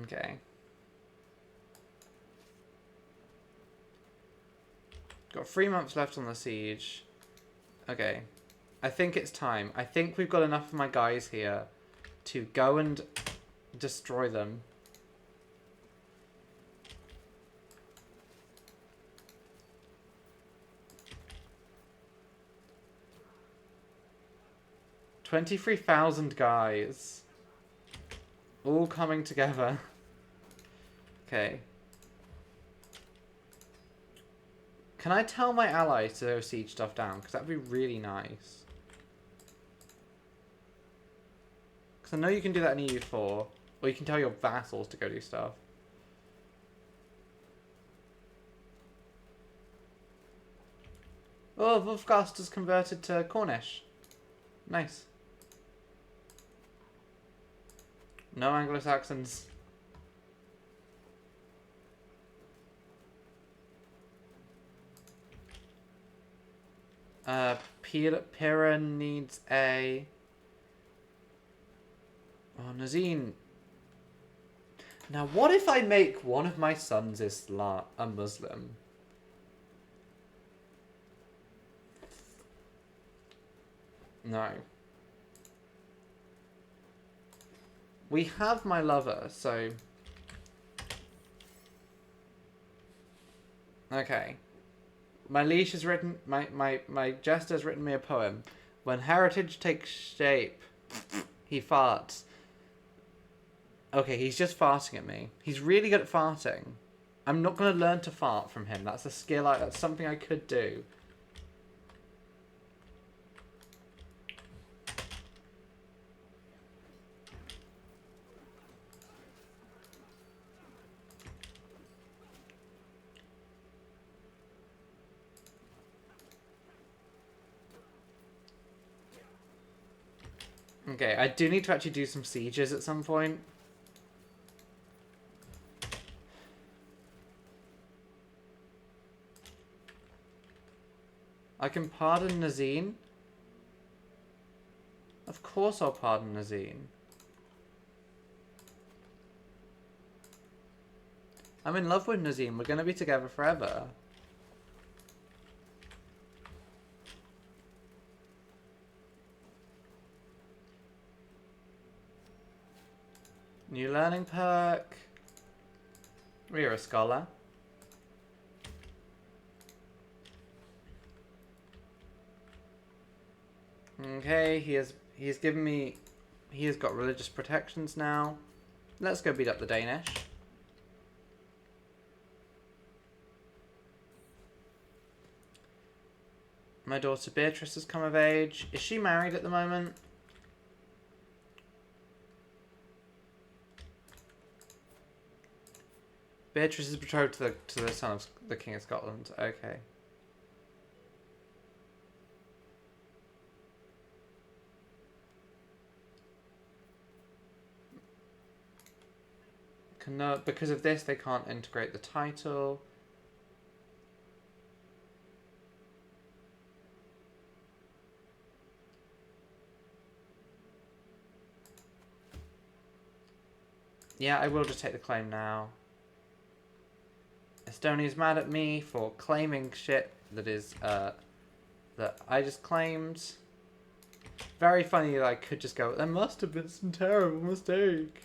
Okay. Got 3 months left on the siege. Okay. I think it's time. I think we've got enough of my guys here to go and destroy them. $23,000 guys. All coming together. Okay. Can I tell my allies to siege stuff down? Because that'd be really nice. Because I know you can do that in EU4. Or you can tell your vassals to go do stuff. Oh, Wolfgast has converted to Cornish. Nice. No Anglo-Saxons. Pyrrha needs a... Oh, Nazine. Now, what if I make one of my sons a Muslim? No. We have my lover, so... Okay. My leash has written... My jester has written me a poem. When heritage takes shape, he farts. Okay, he's just farting at me. He's really good at farting. I'm not going to learn to fart from him. That's a skill. That's something I could do. Okay, I do need to actually do some sieges at some point. I can pardon Nazine. Of course I'll pardon Nazine. I'm in love with Nazine. We're going to be together forever. New learning perk. We're a scholar. Okay, he has given me... He has got religious protections now. Let's go beat up the Danish. My daughter Beatrice has come of age. Is she married at the moment? Beatrice is betrothed to the son of the King of Scotland. Okay. Because of this, they can't integrate the title. Yeah, I will just take the claim now. Estonia's mad at me for claiming shit that is, that I just claimed. Very funny that I could just go, there must have been some terrible mistake.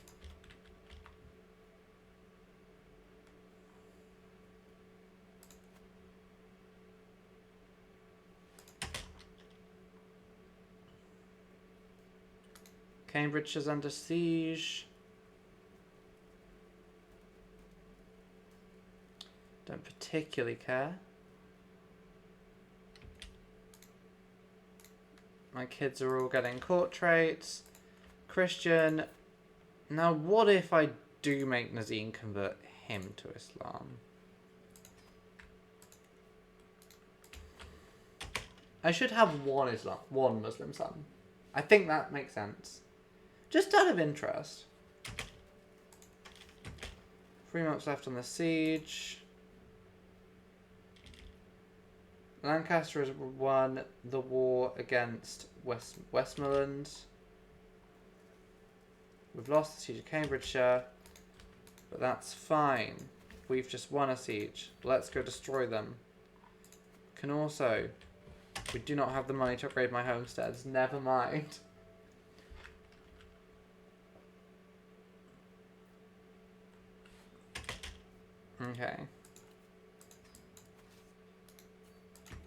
Cambridge is under siege. Don't particularly care. My kids are all getting court traits. Christian. Now, what if I do make Nazine convert him to Islam? I should have one Muslim son. I think that makes sense. Just out of interest. 3 months left on the siege. Lancaster has won the war against Westmoreland. We've lost the siege of Cambridgeshire, but that's fine. We've just won a siege. Let's go destroy them. Can also... We do not have the money to upgrade my homesteads. Never mind. Okay.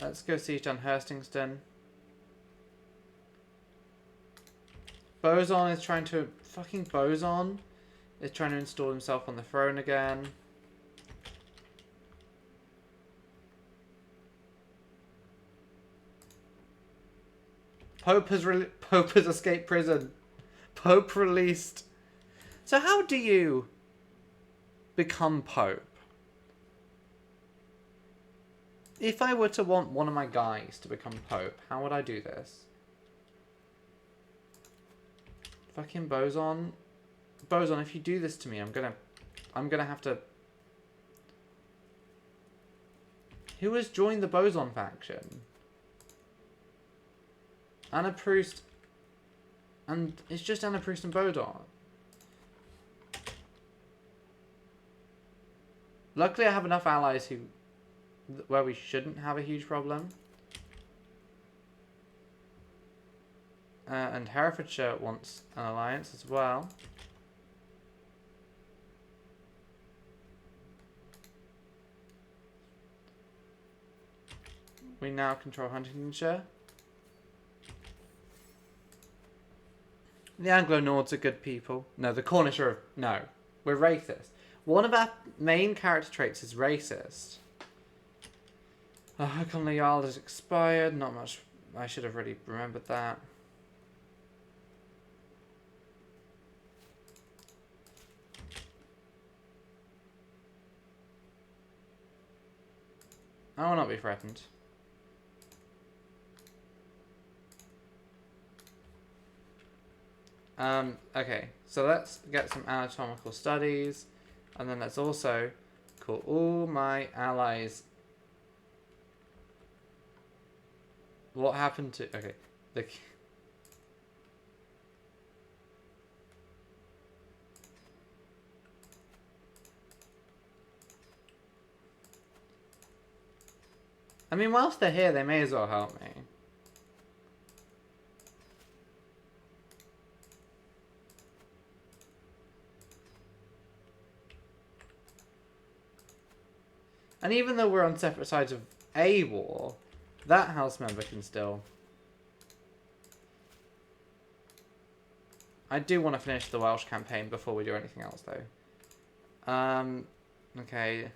Let's go siege on Hurstingston. Boson is trying to... Fucking Boson is trying to install himself on the throne again. Pope has escaped prison. Pope released. So how do you become Pope? If I were to want one of my guys to become Pope, how would I do this? Fucking Boson. Boson, if you do this to me, I'm gonna have to... Who has joined the Boson faction? Anna Proust. And it's just Anna Proust and Bodon. Luckily, I have enough allies where we shouldn't have a huge problem. And Herefordshire wants an alliance as well. We now control Huntingdonshire. The Anglo-Nords are good people. No, the Cornish are... No, we're racist. One of our main character traits is racist. Oh, Conley Jarl has expired. Not much... I should have really remembered that. I will not be threatened. Okay, so let's get some anatomical studies, and then let's also call all my allies. What happened to... Okay, I mean, whilst they're here, they may as well help me. And even though we're on separate sides of a war, that house member can still... I do want to finish the Welsh campaign before we do anything else, though. Okay.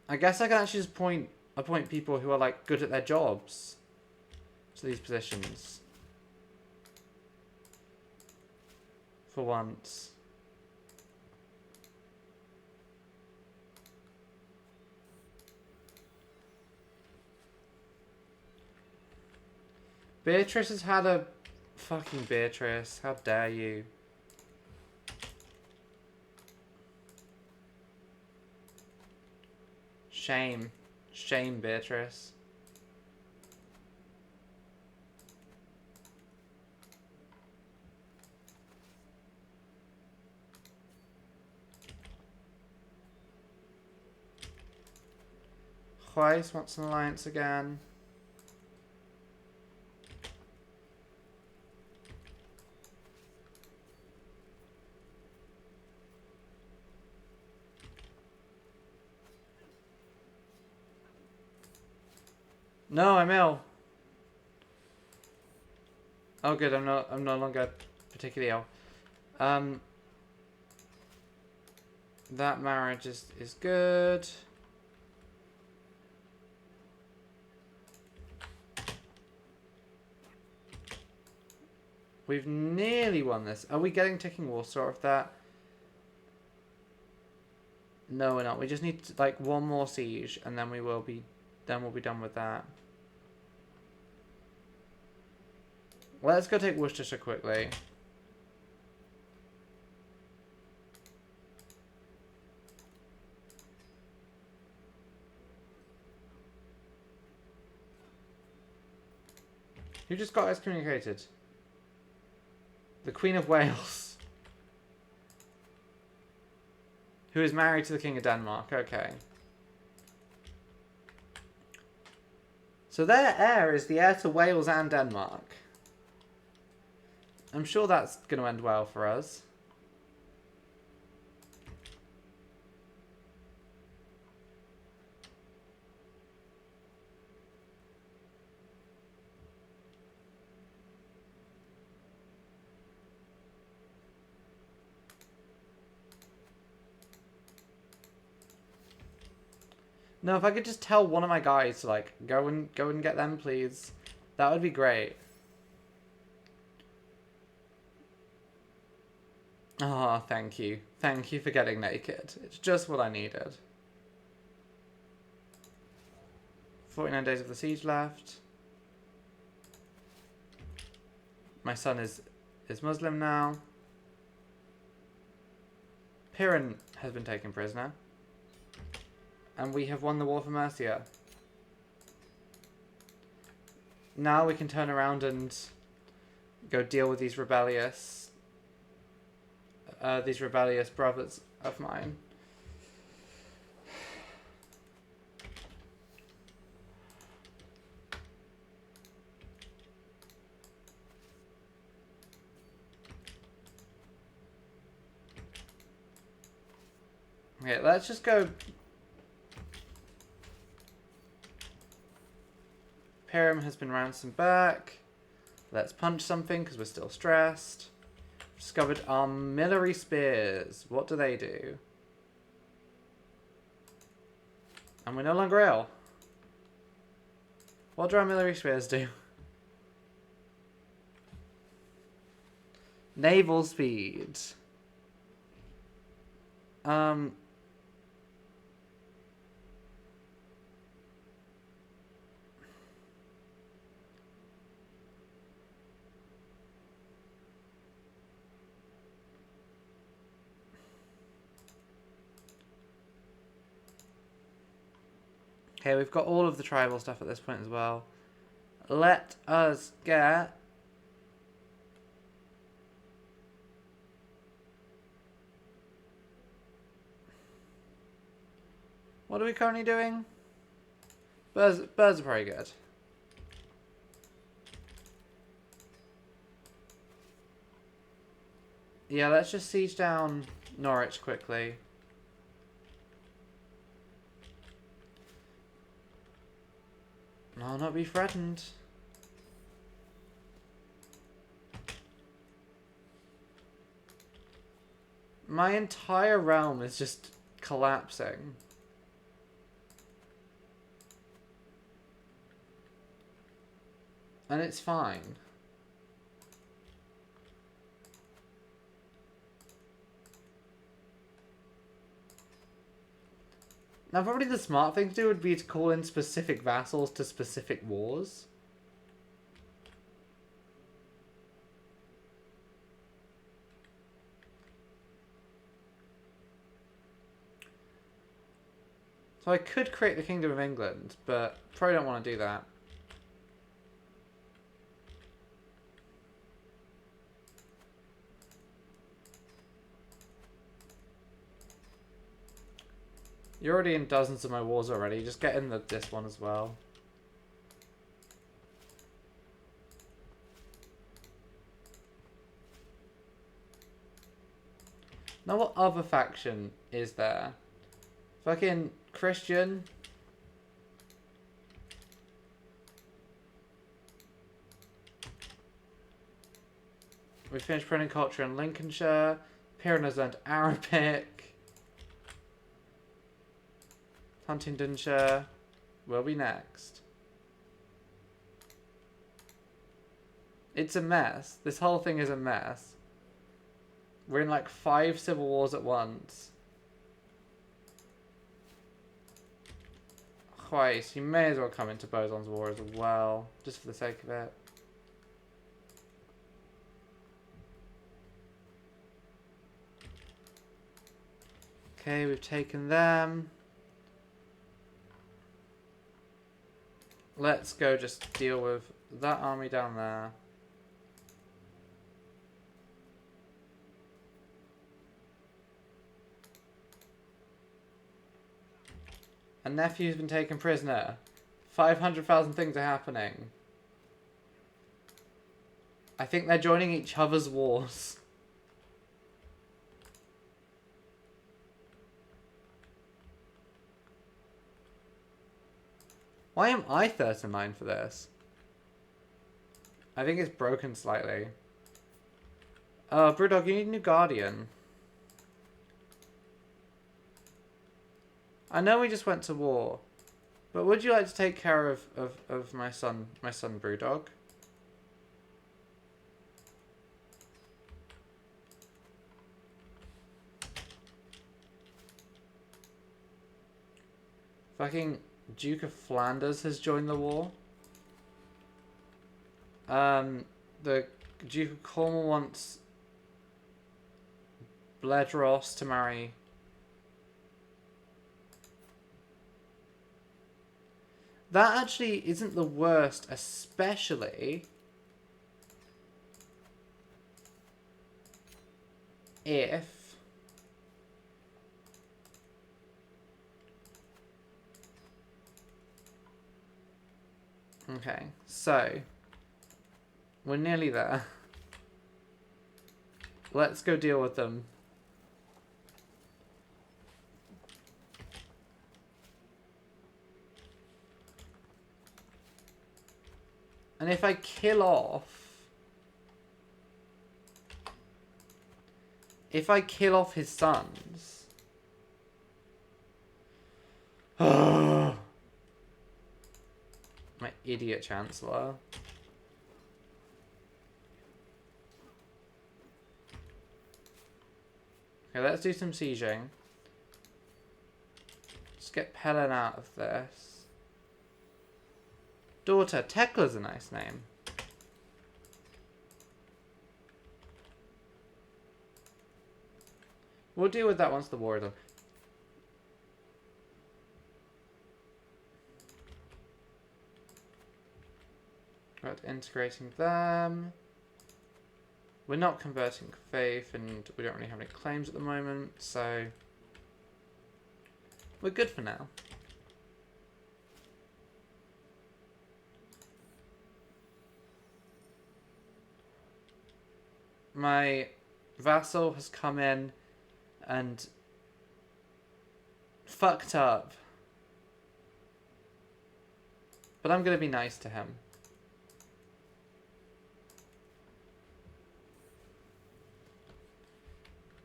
I guess I can actually just appoint people who are, like, good at their jobs to these positions. For once. Beatrice has had a... Fucking Beatrice. How dare you. Shame. Shame, Beatrice. Weiss wants an alliance again. No, I'm ill. Oh, good. I'm no longer particularly ill. That marriage is good. We've nearly won this. Are we getting ticking Warsaw of that? No, we're not. We just need like one more siege, and then we'll be done with that. Let's go take Worcestershire quickly. Who just got excommunicated? The Queen of Wales. Who is married to the King of Denmark. Okay. So their heir is the heir to Wales and Denmark. I'm sure that's going to end well for us. No, if I could just tell one of my guys to like go and get them, please. That would be great. Oh, thank you. Thank you for getting naked. It's just what I needed. 49 days of the siege left. My son is Muslim now. Piran has been taken prisoner. And we have won the war for Mercia. now we can turn around and go deal with these rebellious brothers of mine. Okay, let's just go. Pyram has been ransomed back. Let's punch something because we're still stressed. Discovered armillary spears. What do they do? And we're no longer ill. What do armillary spears do? Naval speed. Okay, we've got all of the tribal stuff at this point as well. Let us get... What are we currently doing? Birds are very good. Yeah, let's just siege down Norwich quickly. I'll not be threatened. My entire realm is just collapsing. And it's fine. Now, probably the smart thing to do would be to call in specific vassals to specific wars. So I could create the Kingdom of England, but probably don't want to do that. You're already in dozens of my wars already. Just get in this one as well. Now what other faction is there? Fucking Christian. We finished printing culture in Lincolnshire. Piran has learned Arabic. Huntingdonshire will be next. It's a mess. This whole thing is a mess. We're in like 5 civil wars at once. Christ, you may as well come into Boson's War as well, just for the sake of it. Okay, we've taken them. Let's go just deal with that army down there. A nephew's been taken prisoner. 500,000 things are happening. I think they're joining each other's wars. Why am I 39 for this? I think it's broken slightly. Brewdog, you need a new guardian. I know we just went to war, but would you like to take care of my son Brewdog? Fucking Duke of Flanders has joined the war. The Duke of Cornwall wants Bledros to marry. That actually isn't the worst, especially if okay, so we're nearly there. Let's go deal with them. And if I kill off his sons, my idiot chancellor. Okay, let's do some sieging. Let's get Pelin out of this. Daughter, Tekla's a nice name. We'll deal with that once the war is done. Right, integrating them. We're not converting faith, and we don't really have any claims at the moment, so we're good for now. My vassal has come in and fucked up. But I'm going to be nice to him.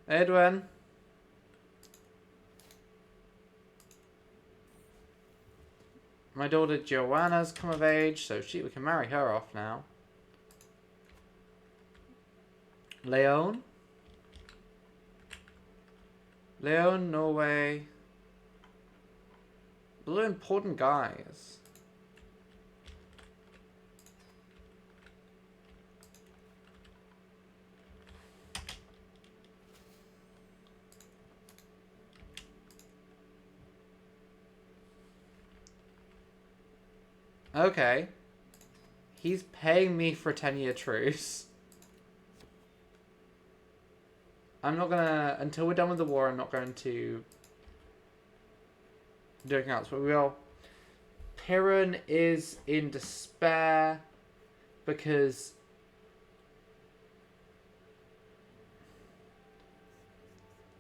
Edwin. My daughter Joanna's come of age, so we can marry her off now. Leon, Norway. Blue important guys. Okay. He's paying me for a 10-year truce. I'm not gonna... Until we're done with the war, I'm not going to do anything else. But we will... Piran is in despair because...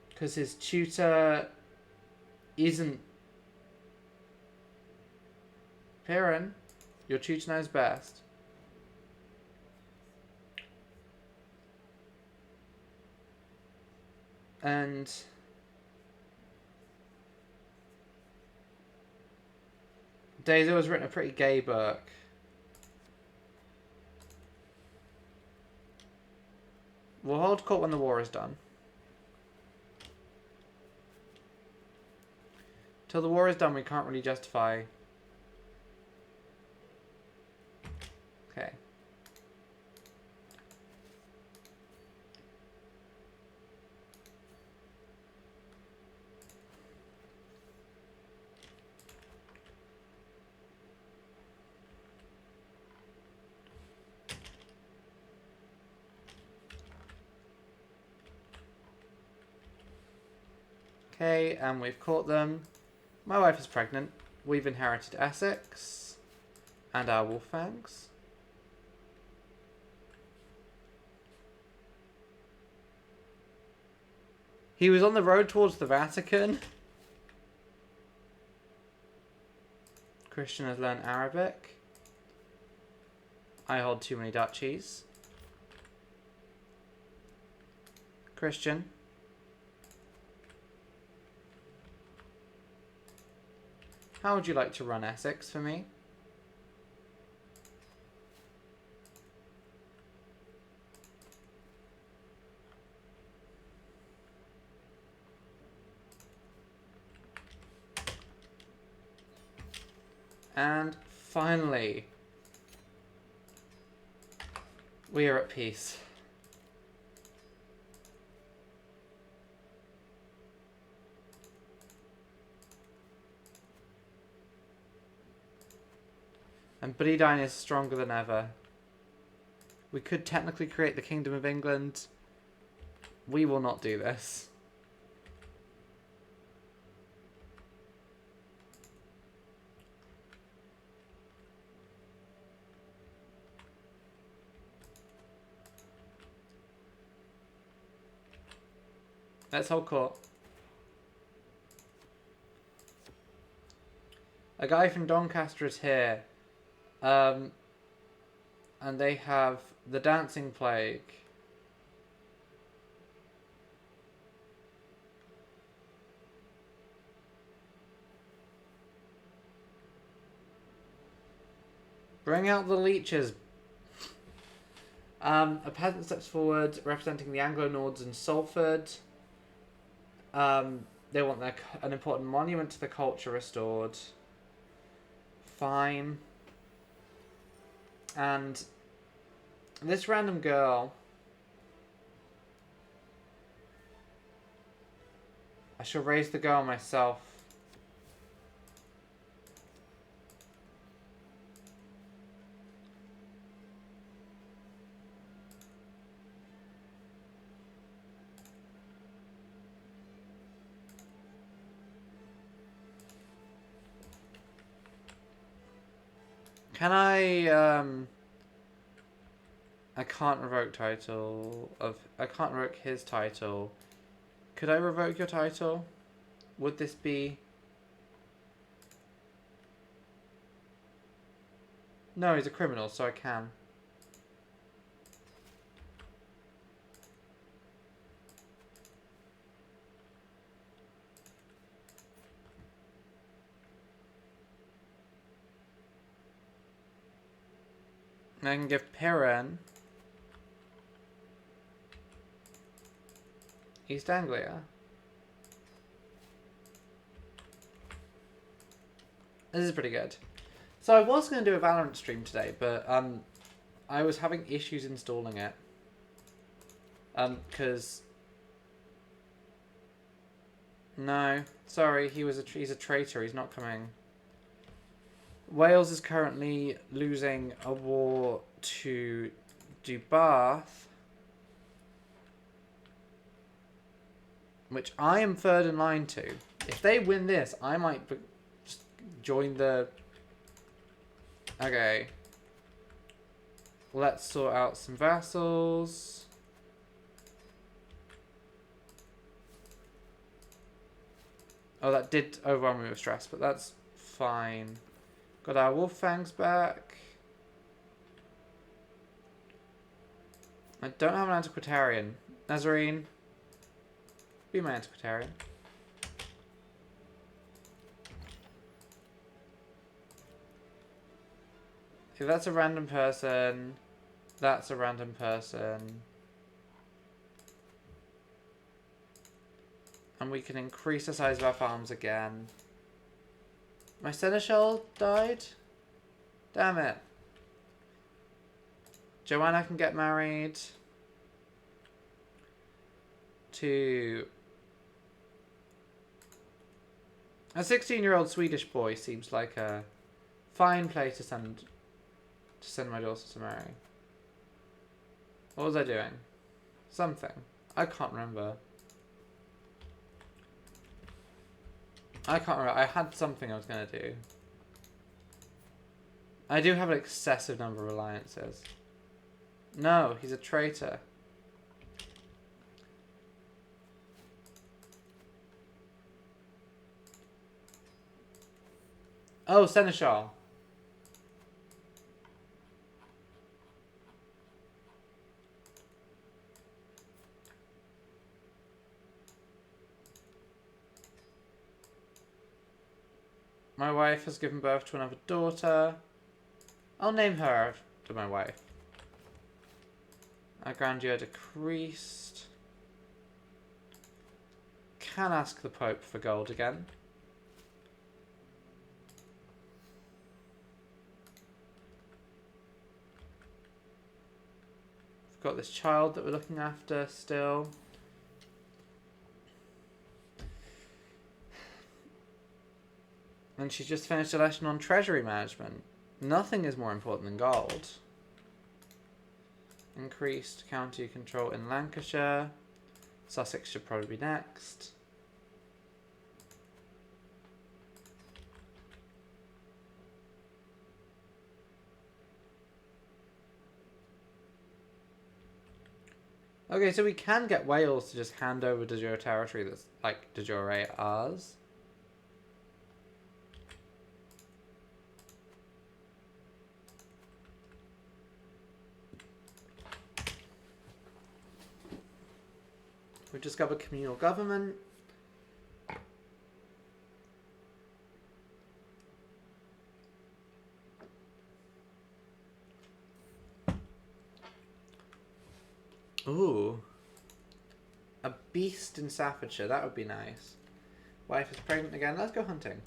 Because his tutor isn't... Piran, your tutor knows best. And Daisy has written a pretty gay book. We'll hold court when the war is done. Till the war is done, we can't really justify. Okay. Okay, and we've caught them. My wife is pregnant. We've inherited Essex and our Wolffangs. He was on the road towards the Vatican. Christian has learned Arabic. I hold too many duchies. Christian. How would you like to run Essex for me? And finally, we are at peace. And Bryden is stronger than ever. We could technically create the Kingdom of England. We will not do this. Let's hold court. A guy from Doncaster is here. And they have the Dancing Plague. Bring out the leeches. A peasant steps forward, representing the Anglo-Nords in Salford. They want an important monument to the culture restored. Fine. And this random girl... I shall raise the girl myself. Can I can't revoke title of... I can't revoke his title. Could I revoke your title? Would this be... No, he's a criminal, so I can. I can give Piran East Anglia. This is pretty good. So I was going to do a Valorant stream today, but I was having issues installing it. Because... No, sorry, he's a traitor, he's not coming. Wales is currently losing a war to Dubath, which I am third in line to. If they win this, I might just join the... Okay. Let's sort out some vassals. Oh, that did overwhelm me with stress, but that's fine. Got our wolf fangs back. I don't have an antiquitarian. Nazarene, be my antiquitarian. If that's a random person, that's a random person. And we can increase the size of our farms again. My seneschal died? Damn it. Joanna can get married to a 16-year-old Swedish boy. Seems like a fine place to send my daughter to marry. What was I doing? Something. I can't remember. I can't remember. I had something I was going to do. I do have an excessive number of alliances. No, he's a traitor. Oh, Seneschal. My wife has given birth to another daughter. I'll name her after my wife. Our grandeur decreased. Can ask the Pope for gold again. We've got this child that we're looking after still. And she's just finished a lesson on treasury management. Nothing is more important than gold. Increased county control in Lancashire. Sussex should probably be next. Okay, so we can get Wales to just hand over de jure territory that's like de jure ours. We discovered communal government. Ooh. A beast in Staffordshire, that would be nice. Wife is pregnant again, let's go hunting.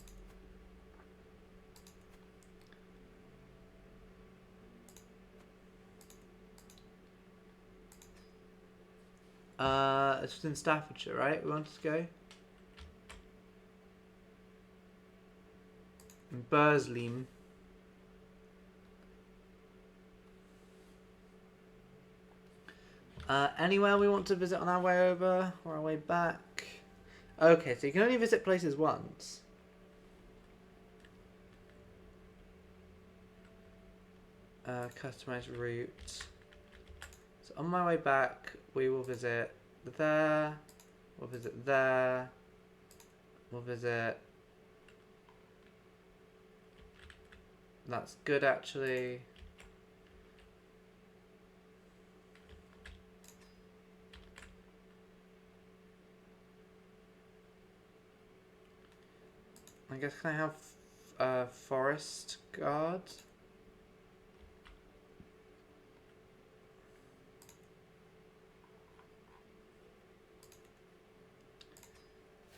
It's in Staffordshire, right? We wanted to go? In Burslem. Anywhere we want to visit on our way over or our way back? Okay, so you can only visit places once. Customize route. So on my way back, we will visit there. We'll visit there. We'll visit... That's good, actually. I guess can I have forest guard?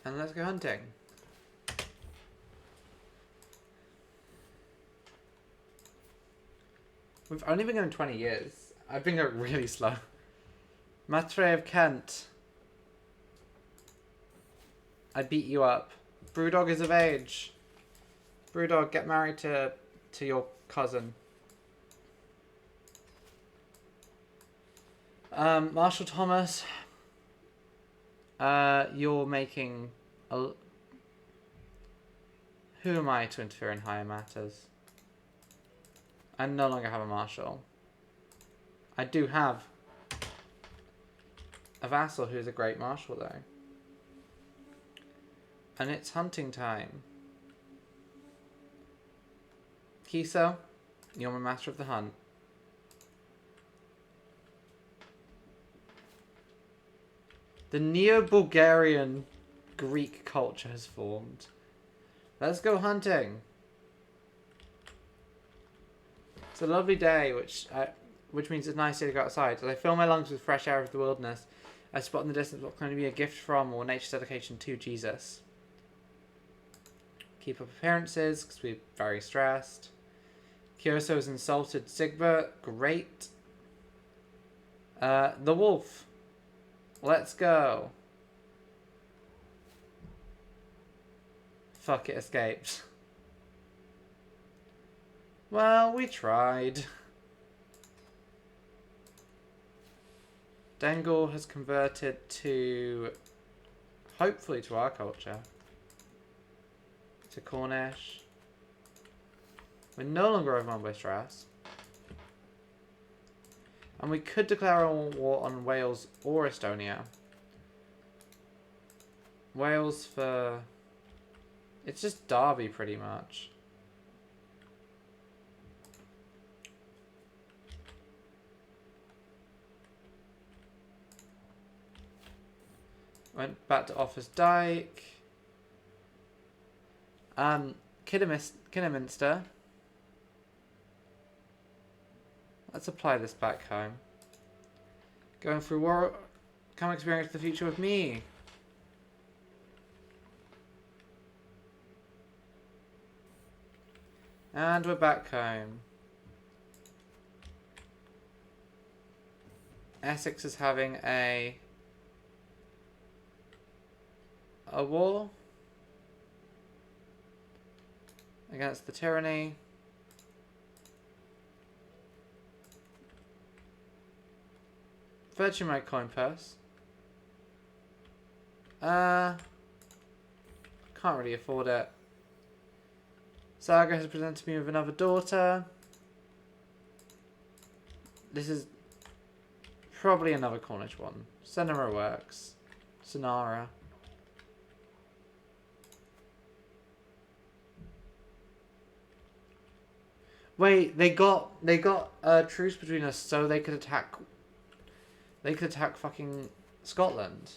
And let's go hunting. We've only been going 20 years. I've been going really slow. Matre of Kent. I beat you up. Brewdog is of age. Brewdog, get married to your cousin. Marshall Thomas. You're making a... Who am I to interfere in higher matters? I no longer have a marshal. I do have a vassal who's a great marshal, though. And it's hunting time. Kiso, you're my master of the hunt. The Neo-Bulgarian Greek culture has formed. Let's go hunting. It's a lovely day, which means it's a nice day to go outside. As I fill my lungs with fresh air of the wilderness, I spot in the distance what's going to be a gift from or nature's dedication to Jesus. Keep up appearances, because we're very stressed. Kyoso has insulted Sigbert. Great. The wolf. Let's go. Fuck, it escaped. Well, we tried. Dengel has converted to... hopefully to our culture. To Cornish. We're no longer overwhelmed by stress. And we could declare a war on Wales or Estonia. Wales for... it's just Derby, pretty much. Went back to Offa's Dyke. Kidderminster. Let's apply this back home. Going through war. Come experience the future with me. And we're back home. Essex is having a war against the tyranny. Virtue my coin purse. Can't really afford it. Saga has presented me with another daughter. This is probably another Cornish one. Sonara works. Sonara. Wait, they got a truce between us so they could attack. They could attack fucking Scotland.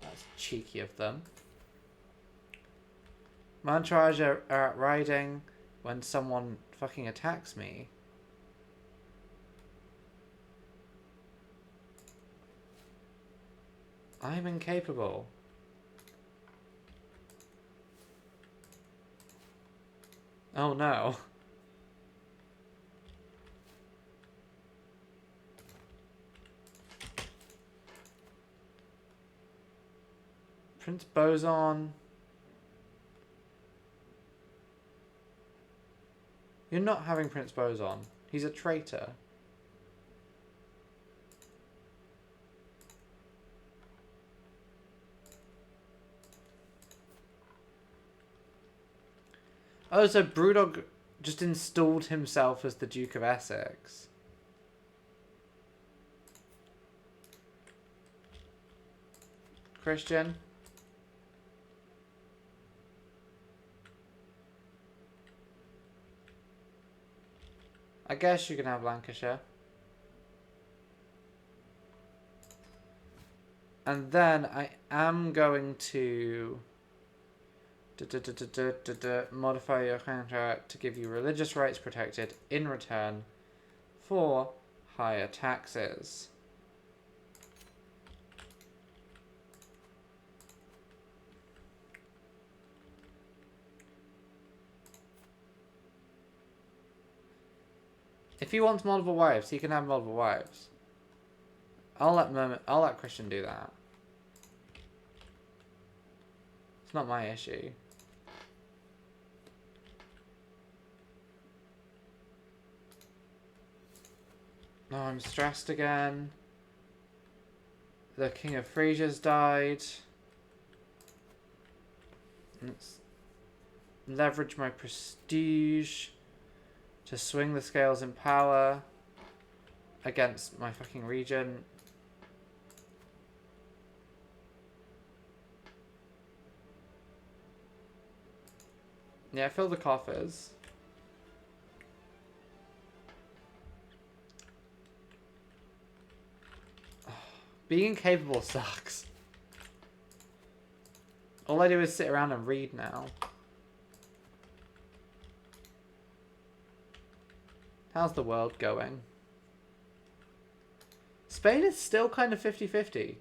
That's cheeky of them. My entourage are out riding when someone fucking attacks me. I'm incapable. Oh no. Prince Boson. You're not having Prince Boson. He's a traitor. Oh, so Brewdog just installed himself as the Duke of Essex. Christian. I guess you can have Lancashire. And then I am going to modify your contract to give you religious rights protected in return for higher taxes. If he wants multiple wives, he can have multiple wives. I'll let Christian do that. It's not my issue. No, I'm stressed again. The King of Frisia's died. Let's leverage my prestige to swing the scales in power against my fucking region. Yeah, fill the coffers. Being incapable sucks. All I do is sit around and read now. How's the world going? Spain is still kind of 50-50.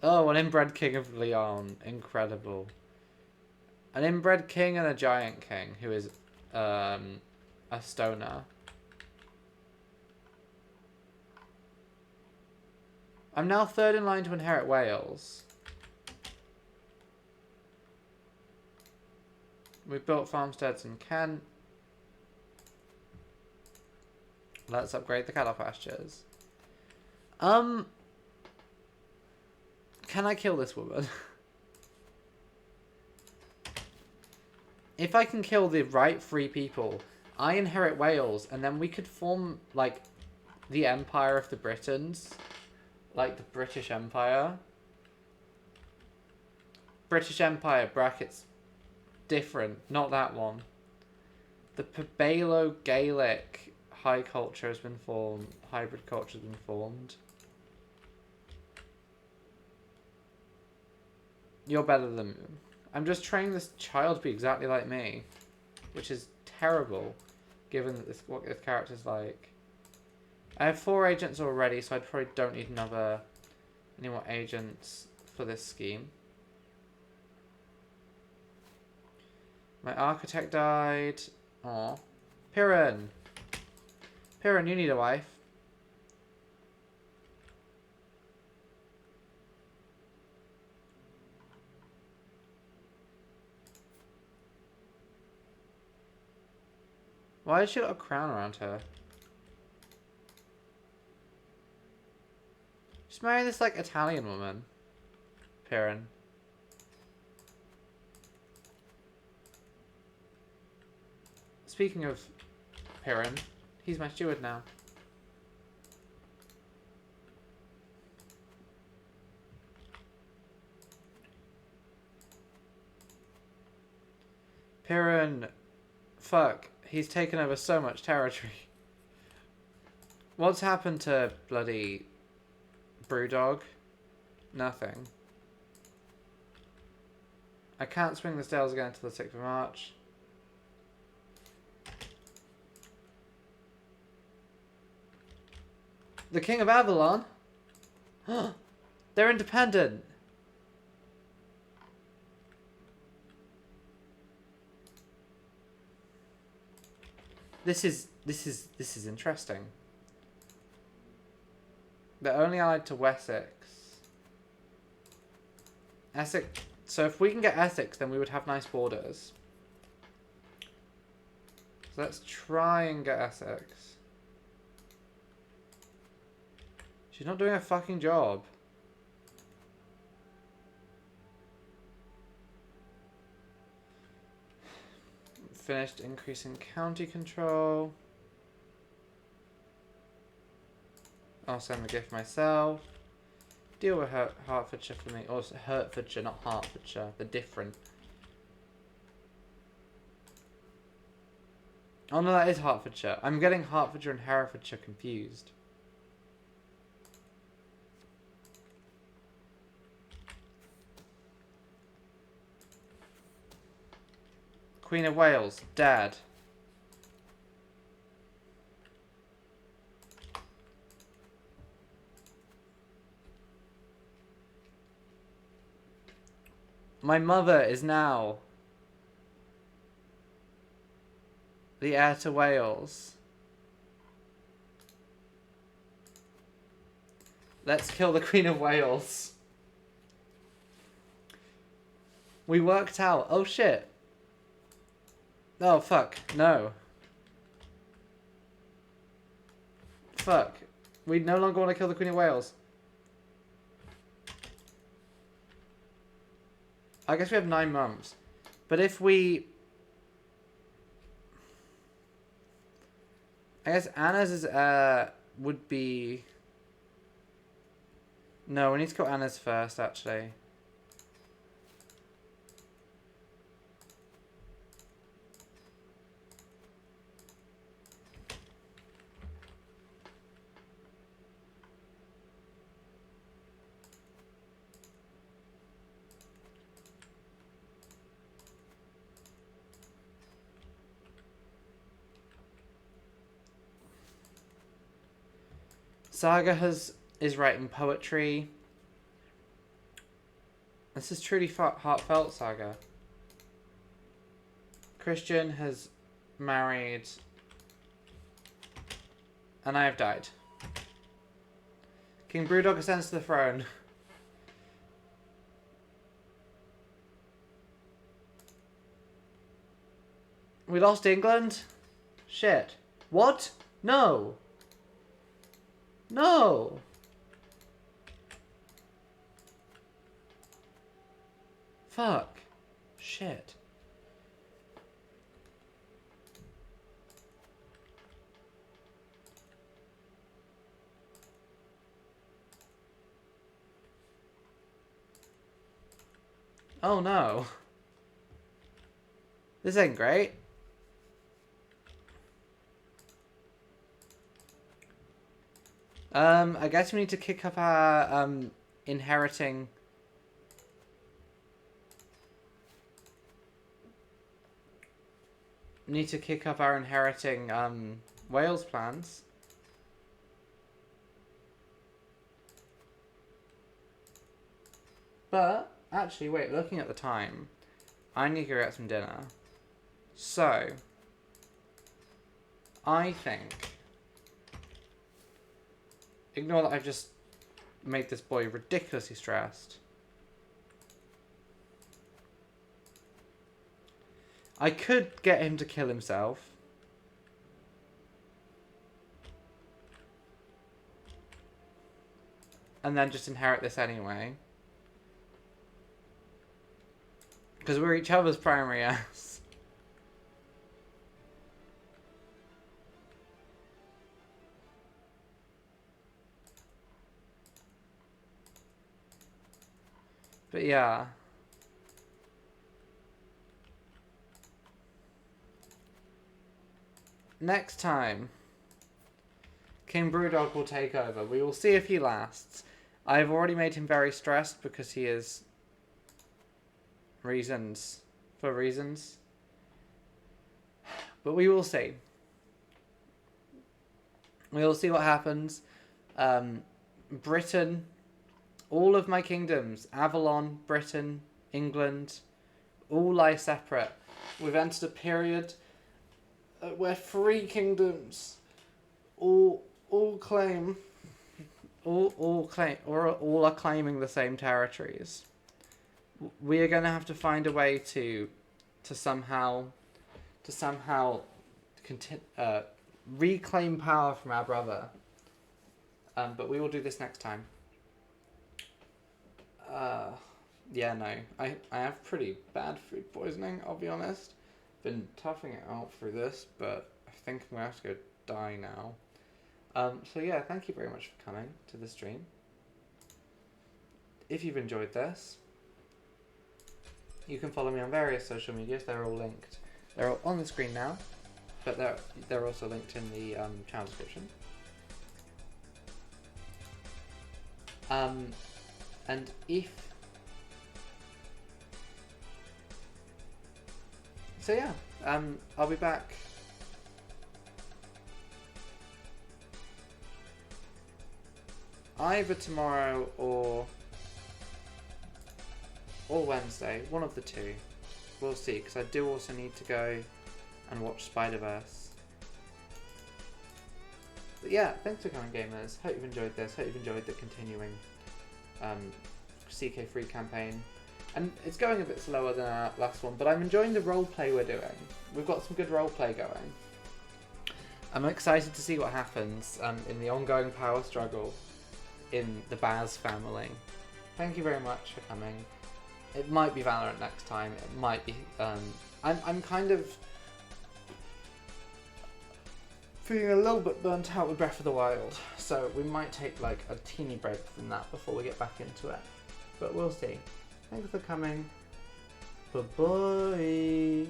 Oh, an inbred king of Leon. Incredible. An inbred king and a giant king who is a stoner. I'm now third in line to inherit Wales. We've built farmsteads in Kent. Let's upgrade the cattle pastures. Can I kill this woman? If I can kill the right three people, I inherit Wales, and then we could form, like, the Empire of the Britons. Like the British Empire. British Empire, brackets, different, not that one. The Pabelo-Gaelic high culture has been formed. Hybrid culture has been formed. You're better than me. I'm just training this child to be exactly like me, which is terrible, given that what this character's like. I have 4 agents already, so I probably don't need any more agents for this scheme. My architect died. Aw. Piran! Piran, you need a wife. Why has she got a crown around her? Just marry this, like, Italian woman. Piran. Speaking of Piran, he's my steward now. Piran, fuck, he's taken over so much territory. What's happened to bloody Brewdog? Nothing. I can't swing the Stales again until the 6th of March. The King of Avalon? They're independent. This is interesting. They're only allied to Wessex. Essex. So if we can get Essex, then we would have nice borders. So let's try and get Essex. She's not doing a fucking job. Finished increasing county control. I'll send the gift myself. Deal with Hertfordshire for me. Or Hertfordshire, not Hertfordshire. They're different. Oh no, that is Hertfordshire. I'm getting Hertfordshire and Herefordshire confused. Queen of Wales, Dad. My mother is now the heir to Wales. Let's kill the Queen of Wales. We worked out. Oh shit. Oh fuck. No. Fuck. We no longer want to kill the Queen of Wales. I guess we have 9 months. But if we... I guess Anna's is, would be... No, we need to kill Anna's first, actually. Saga is writing poetry. This is truly heartfelt, Saga. Christian has married. And I have died. King Brewdog ascends to the throne. We lost England? Shit. What? No. No. Fuck. Shit. Oh no. This ain't great. I guess we need to kick up our, inheriting... Need to kick up our inheriting, Wales plans. But, actually, wait, looking at the time, I need to go get some dinner. So, I think... Ignore that I've just made this boy ridiculously stressed. I could get him to kill himself. and then just inherit this anyway. Because we're each other's primary heirs. But yeah. Next time, King Brewdog will take over. We will see if he lasts. I've already made him very stressed because he is... reasons. But we will see. We will see what happens. Britain, all of my kingdoms, Avalon, Britain, England, all lie separate. We've entered a period where 3 kingdoms all are claiming the same territories. We are going to have to find a way to somehow reclaim power from our brother. But we will do this next time. Yeah, no. I have pretty bad food poisoning, I'll be honest. Been toughing it out through this, but I think I'm going to have to go die now. So yeah, thank you very much for coming to the stream. If you've enjoyed this, you can follow me on various social medias. They're all linked. They're all on the screen now, but they're also linked in the channel description. And if... So yeah, I'll be back either tomorrow or Wednesday, one of the two. We'll see, because I do also need to go and watch Spider-Verse. But yeah, thanks for coming, gamers. Hope you've enjoyed this. Hope you've enjoyed the continuing CK3 campaign. And it's going a bit slower than our last one, but I'm enjoying the roleplay we're doing. We've got some good roleplay going. I'm excited to see what happens in the ongoing power struggle in the Baz family. Thank you very much for coming. It might be Valorant next time. It might be... I'm kind of feeling a little bit burnt out with Breath of the Wild, so we might take like a teeny break from that before we get back into it. But we'll see. Thanks for coming. Bye-bye.